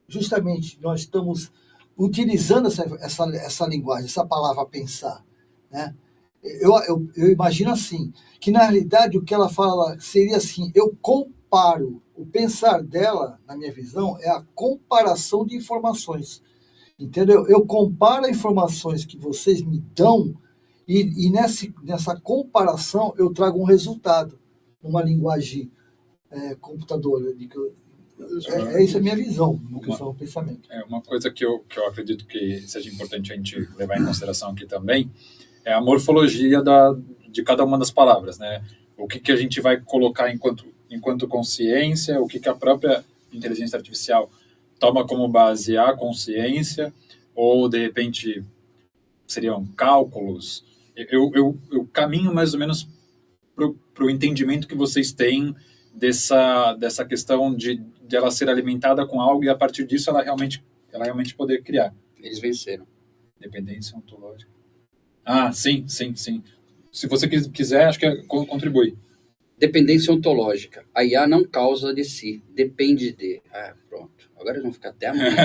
justamente nós estamos utilizando essa linguagem, essa palavra pensar, né? Eu imagino assim, que na realidade o que ela fala seria assim, eu comparo, o pensar dela, na minha visão, é a comparação de informações, entendeu? Eu comparo as informações que vocês me dão e nessa comparação eu trago um resultado, numa linguagem computador. Essa é a minha visão, no que são o pensamento. Uma coisa que eu acredito que seja importante a gente levar em consideração aqui também é a morfologia de cada uma das palavras, né? O que a gente vai colocar enquanto consciência, o que a própria inteligência artificial toma como base a consciência, ou, de repente, seriam cálculos. Eu caminho mais ou menos para o entendimento que vocês têm dessa questão de ela ser alimentada com algo e, a partir disso, ela realmente poder criar. Eles venceram. Dependência ontológica. Sim. Se você quiser, acho que contribui. Dependência ontológica. A IA não causa de si, depende de... Pronto. Agora eles vão ficar até amanhã.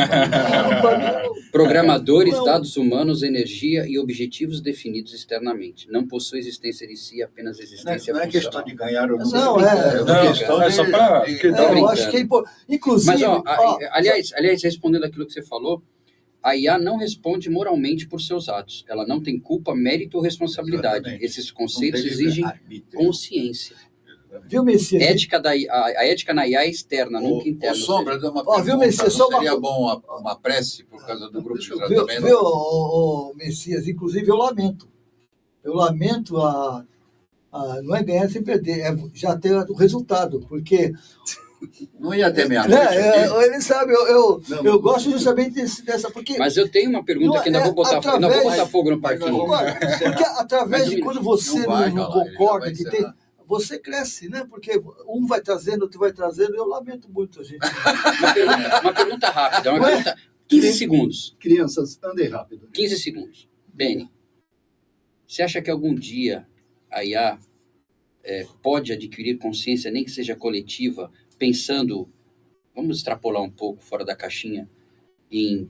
Programadores, dados humanos, energia e objetivos definidos externamente. Não possui existência de si, apenas existência funcional. Não é questão de ganhar ou não. É só para... Eu acho que é importante. Inclusive... Mas, aliás, respondendo aquilo que você falou, a IA não responde moralmente por seus atos. Ela não tem culpa, mérito ou responsabilidade. Exatamente. Esses conceitos exigem consciência. Viu, Messias? A ética na IA é externa, nunca interna. Sombra, dá uma pergunta. Viu, Messias, não seria bom uma prece por causa do grupo de tratamento? Viu, Messias? Inclusive, eu lamento. Não é ganhar sem perder, é já ter o resultado, porque... Não ia ter meia-noite. Ele sabe, eu gosto justamente dessa. Porque mas eu tenho uma pergunta que ainda vou botar fogo no parquinho. Porque através de quando você não concorda, você cresce, né? Porque um vai trazendo, outro vai trazendo. Eu lamento muito, gente. Uma pergunta rápida. 15 segundos. Crianças, andem rápido. 15 segundos. Beni, você acha que algum dia a IA pode adquirir consciência, nem que seja coletiva, pensando, vamos extrapolar um pouco fora da caixinha, em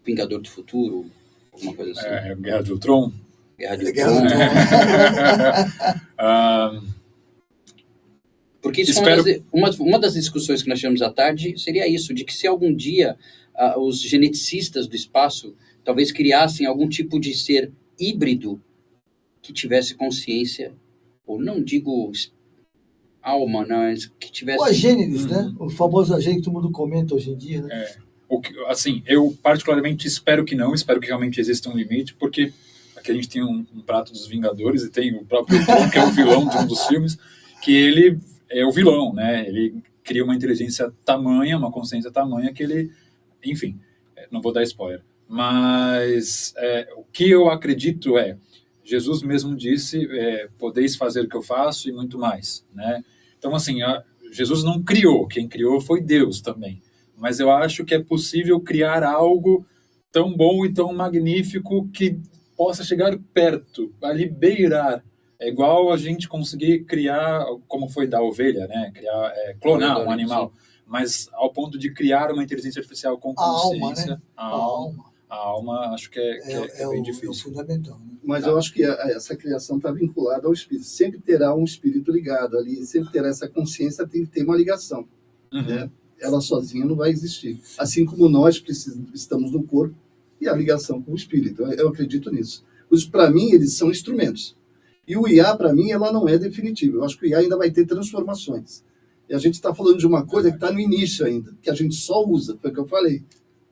Vingador do Futuro, alguma coisa assim? Guerra de Ultron? Guerra de Ultron. Porque isso uma das discussões que nós tivemos à tarde seria isso, de que se algum dia os geneticistas do espaço talvez criassem algum tipo de ser híbrido que tivesse consciência, ou não digo alma, mas que tivesse... O agênides, né? O famoso agênides que todo mundo comenta hoje em dia, né? Assim, eu particularmente espero que realmente exista um limite, porque aqui a gente tem um prato dos Vingadores e tem o próprio Ultron, que é o vilão de um dos filmes, que ele é o vilão, né? Ele cria uma inteligência tamanha, uma consciência tamanha que ele... Enfim, não vou dar spoiler. Mas o que eu acredito Jesus mesmo disse, podeis fazer o que eu faço e muito mais, né? Então, assim, Jesus não criou, quem criou foi Deus também. Mas eu acho que é possível criar algo tão bom e tão magnífico que possa chegar perto, ali beirar. É igual a gente conseguir criar, como foi da ovelha, né? Clonar um animal, mas ao ponto de criar uma inteligência artificial com consciência. A alma, né? A alma, acho que é bem difícil. É o fundamental. Né? Mas eu acho que essa criação está vinculada ao espírito. Sempre terá um espírito ligado ali, sempre terá essa consciência, tem que ter uma ligação. Né? Ela sozinha não vai existir. Assim como nós estamos no corpo e a ligação com o espírito. Eu acredito nisso. Para mim, eles são instrumentos. E o IA, para mim, ela não é definitiva. Eu acho que o IA ainda vai ter transformações. E a gente está falando de uma coisa que está no início ainda, que a gente só usa, foi o que eu falei.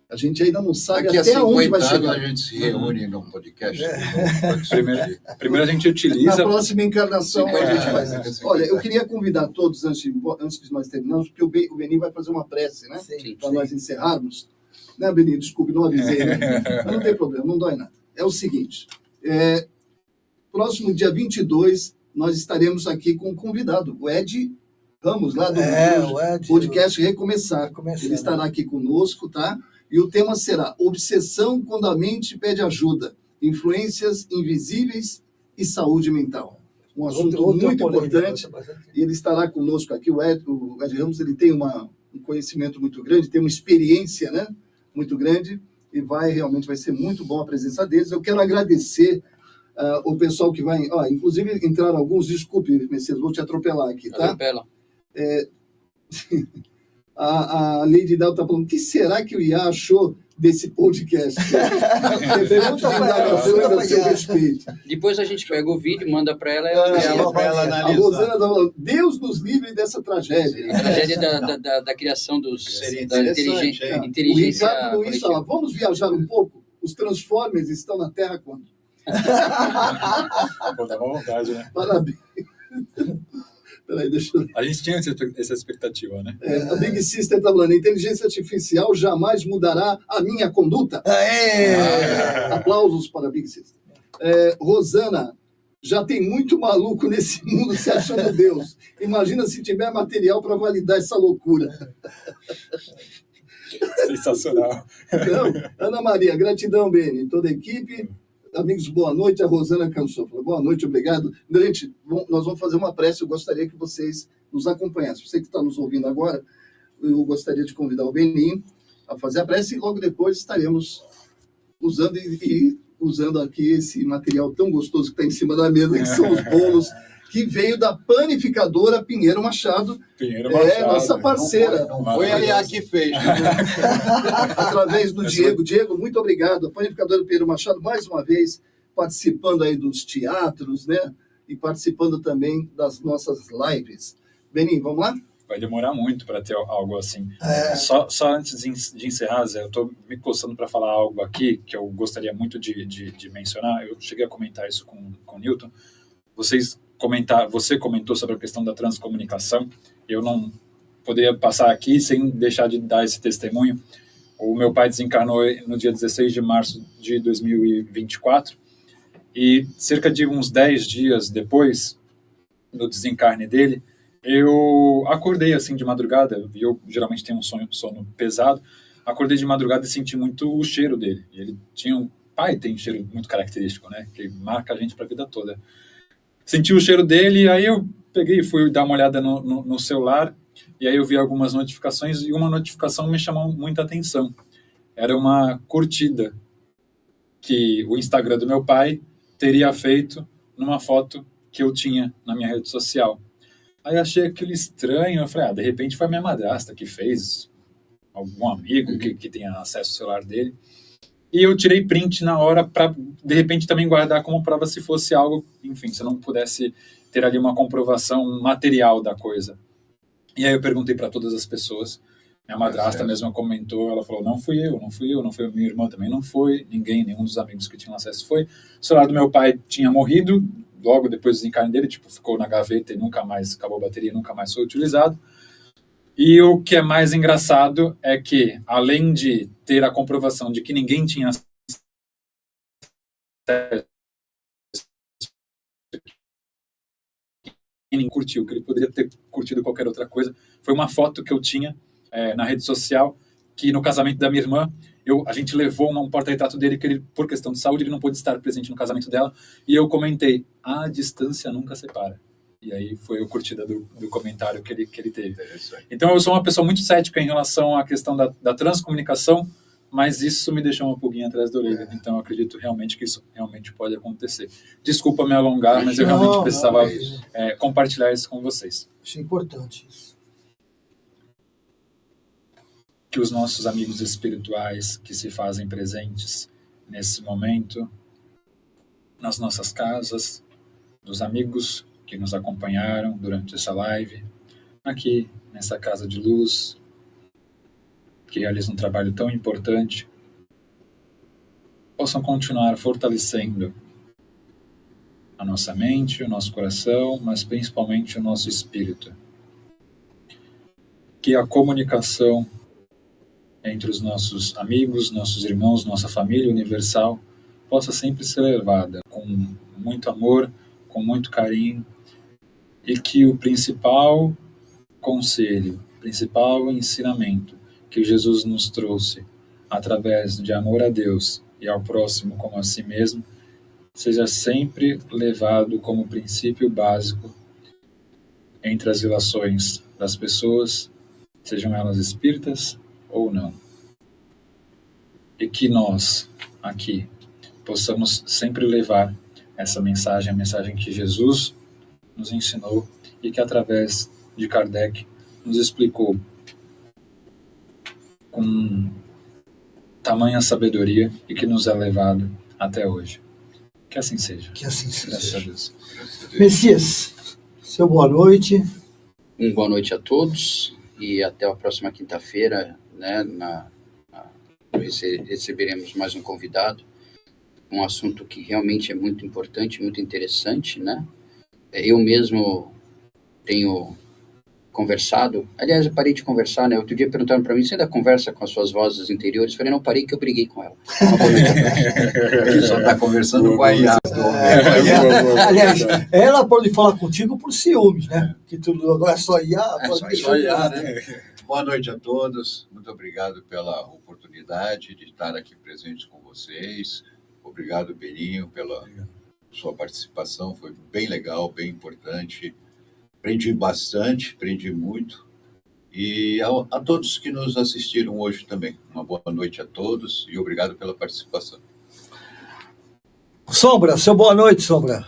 A gente ainda não sabe até onde vai chegar. A gente se reúne num podcast. Primeiro a gente utiliza... Na próxima encarnação a gente faz isso. Olha, eu queria convidar todos, antes de nós terminarmos, porque o Benin vai fazer uma prece, né? Para nós encerrarmos. Né, Benin? Desculpe, não avisei. Né? Mas não tem problema, não dói nada. É o seguinte, próximo dia 22, nós estaremos aqui com um convidado, o Ed Ramos, lá do podcast Recomeçar. Ele estará aqui conosco, tá? E o tema será Obsessão quando a mente pede ajuda, influências invisíveis e saúde mental. Um assunto muito importante. E ele estará conosco aqui. O Ed Ramos, ele tem um conhecimento muito grande, tem uma experiência, né, muito grande, e realmente vai ser muito bom a presença deles. Eu quero agradecer o pessoal que vai... inclusive entraram alguns, desculpe, Messias, vou te atropelar aqui, tá? Atropela. A Lady Dal está falando, o que será que o IA achou desse podcast? Depois a gente pega o vídeo, manda para ela e ela vai analisar. A Rosana está falando, Deus nos livre dessa tragédia. A tragédia da criação da inteligência. O Ricardo Luiz fala, vamos viajar um pouco? Os Transformers estão na Terra quando? Pô, dá uma vontade, né? Parabéns. Peraí, deixa eu... A gente tinha essa expectativa, né? A Big Sister está falando, a inteligência artificial jamais mudará a minha conduta. Aplausos para a Big Sister. Rosana, já tem muito maluco nesse mundo se achando Deus. Imagina se tiver material para validar essa loucura. Sensacional. Então, Ana Maria, gratidão, Beni, toda a equipe. Amigos, boa noite. A Rosana cansou. Boa noite, obrigado. Gente, nós vamos fazer uma prece. Eu gostaria que vocês nos acompanhassem. Você que está nos ouvindo agora, eu gostaria de convidar o Benin a fazer a prece e logo depois estaremos usando aqui esse material tão gostoso que está em cima da mesa, que são os bolos, que veio da panificadora Pinheiro Machado. Nossa parceira. Não foi a IA que fez. Através do Diego. Diego, muito obrigado. A panificadora Pinheiro Machado, mais uma vez, participando aí dos teatros, né? E participando também das nossas lives. Benin, vamos lá? Vai demorar muito para ter algo assim. Só antes de encerrar, Zé, eu estou me coçando para falar algo aqui que eu gostaria muito de mencionar. Eu cheguei a comentar isso com o Newton. Você comentou sobre a questão da transcomunicação. Eu não poderia passar aqui sem deixar de dar esse testemunho. O meu pai desencarnou no dia 16 de março de 2024 e cerca de uns 10 dias depois do desencarne dele, eu acordei assim de madrugada, e eu geralmente tenho um sono pesado, acordei de madrugada e senti muito o cheiro dele. E ele tem um cheiro muito característico, né, que marca a gente para a vida toda. Senti o cheiro dele, aí eu peguei e fui dar uma olhada no celular, e aí eu vi algumas notificações, e uma notificação me chamou muita atenção. Era uma curtida que o Instagram do meu pai teria feito numa foto que eu tinha na minha rede social. Aí eu achei aquilo estranho, eu falei, de repente foi a minha madrasta que fez, algum amigo que tenha acesso ao celular dele. E eu tirei print na hora para, de repente, também guardar como prova se fosse algo, enfim, se eu não pudesse ter ali uma comprovação material da coisa. E aí eu perguntei para todas as pessoas, minha madrasta mesma comentou, ela falou, não fui eu, minha irmã também não foi, nenhum dos amigos que tinham acesso foi. O celular do meu pai tinha morrido, logo depois do desencarne dele, ficou na gaveta e nunca mais, acabou a bateria, nunca mais foi utilizado. E o que é mais engraçado é que, além de ter a comprovação de que ninguém tinha acesso, ninguém curtiu, que ele poderia ter curtido qualquer outra coisa, foi uma foto que eu tinha na rede social, que no casamento da minha irmã, a gente levou um porta-retrato dele, que ele, por questão de saúde, ele não pôde estar presente no casamento dela, e eu comentei, a distância nunca separa. E aí foi o curtida do comentário que ele teve. Então eu sou uma pessoa muito cética em relação à questão da transcomunicação, mas isso me deixou uma pulguinha atrás da orelha. Então eu acredito realmente que isso realmente pode acontecer. Desculpa me alongar, mas eu realmente precisava compartilhar isso com vocês. Acho importante isso. Que os nossos amigos espirituais que se fazem presentes nesse momento, nas nossas casas, dos amigos que nos acompanharam durante essa live, aqui nessa casa de luz, que realizam um trabalho tão importante, possam continuar fortalecendo a nossa mente, o nosso coração, mas principalmente o nosso espírito. Que a comunicação entre os nossos amigos, nossos irmãos, nossa família universal, possa sempre ser levada com muito amor, com muito carinho, e que o principal conselho, principal ensinamento que Jesus nos trouxe através de amor a Deus e ao próximo como a si mesmo, seja sempre levado como princípio básico entre as relações das pessoas, sejam elas espíritas ou não. E que nós, aqui, possamos sempre levar essa mensagem, a mensagem que Jesus nos ensinou e que através de Kardec nos explicou com tamanha sabedoria e que nos é levado até hoje. Que assim seja. Que assim Graças a seja. Deus. Messias, seu boa noite. Boa noite a todos e até a próxima quinta-feira, né, receberemos mais um convidado, um assunto que realmente é muito importante, muito interessante, né? Eu mesmo tenho conversado, aliás, eu parei de conversar, né? Outro dia perguntaram para mim, você ainda conversa com as suas vozes interiores? Eu falei, não, parei que eu briguei com ela. A gente só está conversando com a IA. Aliás, ela pode falar contigo por ciúmes, né? Que tudo agora é só IA. Só IA, né? Boa noite a todos. Muito obrigado pela oportunidade de estar aqui presente com vocês. Obrigado, Beninho, pela sua participação. Foi bem legal, bem importante. Aprendi bastante, aprendi muito. E a todos que nos assistiram hoje também. Uma boa noite a todos e obrigado pela participação. Sombra, seu boa noite, Sombra.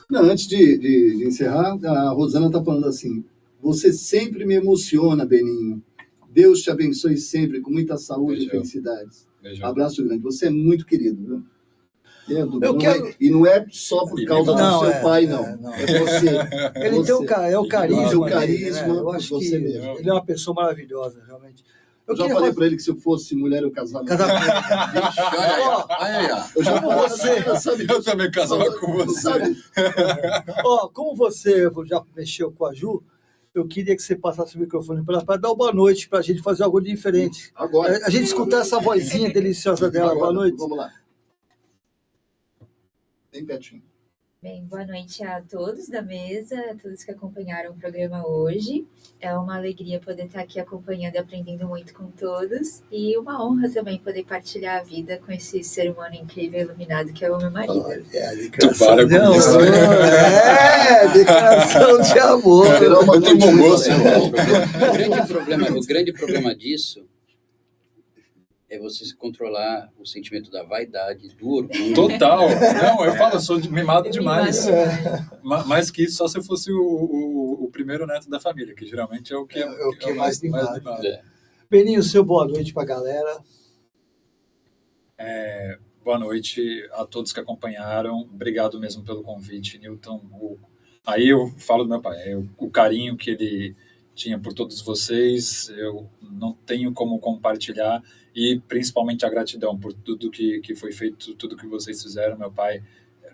Não, antes de encerrar, a Rosana está falando assim, você sempre me emociona, Beninho. Deus te abençoe sempre, com muita saúde e felicidades. Beijo. Abraço grande. Você é muito querido, viu? E não é só por causa do seu pai, não. É você. Ele tem o carisma. Seu dele, carisma, né? Eu acho você que mesmo. ele é uma pessoa maravilhosa, realmente. Eu já falei para ele que se eu fosse mulher, eu casava. Eu já Como você. sabe, Eu também casava com você. Sabe? Como você já mexeu com a Ju, eu queria que você passasse o microfone para ela para dar uma boa noite, para a gente fazer algo diferente. Agora. A gente escutar essa vozinha deliciosa dela. Agora, boa noite. Vamos lá. Bem pertinho. Bem, boa noite a todos da mesa, a todos que acompanharam o programa hoje. É uma alegria poder estar aqui acompanhando e aprendendo muito com todos. E uma honra também poder partilhar a vida com esse ser humano incrível e iluminado que é o meu marido. Declaração de amor. Declaração de amor. Eu tenho bom gosto. O grande problema disso é você se controlar o sentimento da vaidade, do orgulho. Total. Não, eu falo, eu sou mimado demais. Demais. Mais que isso, só se eu fosse o primeiro neto da família, que geralmente é o que é mais mimado. É. Beninho, seu boa noite para a galera. Boa noite a todos que acompanharam. Obrigado mesmo pelo convite, Newton. Aí eu falo do meu pai, o carinho que ele tinha por todos vocês, eu não tenho como compartilhar, e principalmente a gratidão por tudo que foi feito, tudo que vocês fizeram. Meu pai,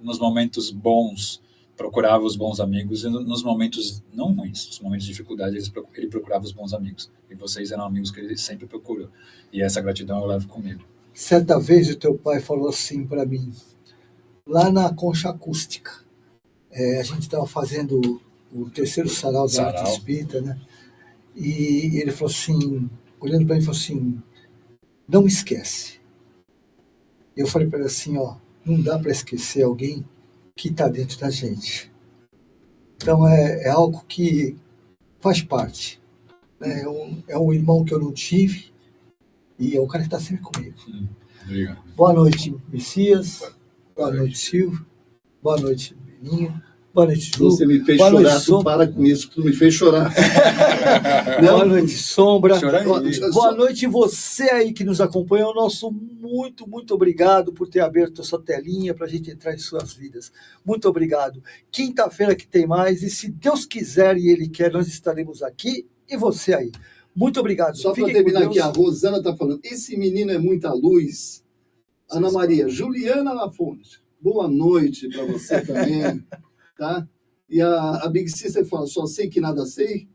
nos momentos bons, procurava os bons amigos, e nos momentos não ruins, nos momentos de dificuldade, ele procurava os bons amigos, e vocês eram amigos que ele sempre procurou, e essa gratidão eu levo comigo. Certa vez o teu pai falou assim para mim, lá na Concha Acústica, a gente estava fazendo o terceiro sarau da arte espírita, né? E ele falou assim, olhando para mim, falou assim, não esquece, Eu falei para ela assim, ó, não dá para esquecer alguém que está dentro da gente. Então é algo que faz parte. Né? É um irmão que eu não tive e é o cara que está sempre comigo. Obrigado. Boa noite, Messias. Boa noite, Silvio. Boa noite, Beninho. Boa noite, Ju. Você me fez Boa chorar, noite, tu Sombra. para com isso, tu me fez chorar. Boa noite, Sombra. Chora aí. Boa noite, você aí que nos acompanha. O nosso muito obrigado por ter aberto essa telinha para a gente entrar em suas vidas. Muito obrigado. Quinta-feira que tem mais, e se Deus quiser e Ele quer, nós estaremos aqui e você aí. Muito obrigado. Só para Fiquem terminar com aqui, Deus. a Rosana está falando, esse menino é muita luz. Ana Maria, Juliana Lafonte, boa noite para você também, tá? E a Big Sister fala, só sei que nada sei.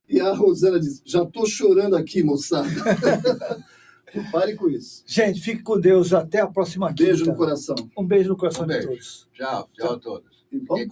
E a Rosana diz, já estou chorando aqui, moçada. Pare com isso. Gente, fique com Deus. Até a próxima quinta. Beijo no coração. Um beijo no coração Um de beijo. todos. Tchau a todos. E vamos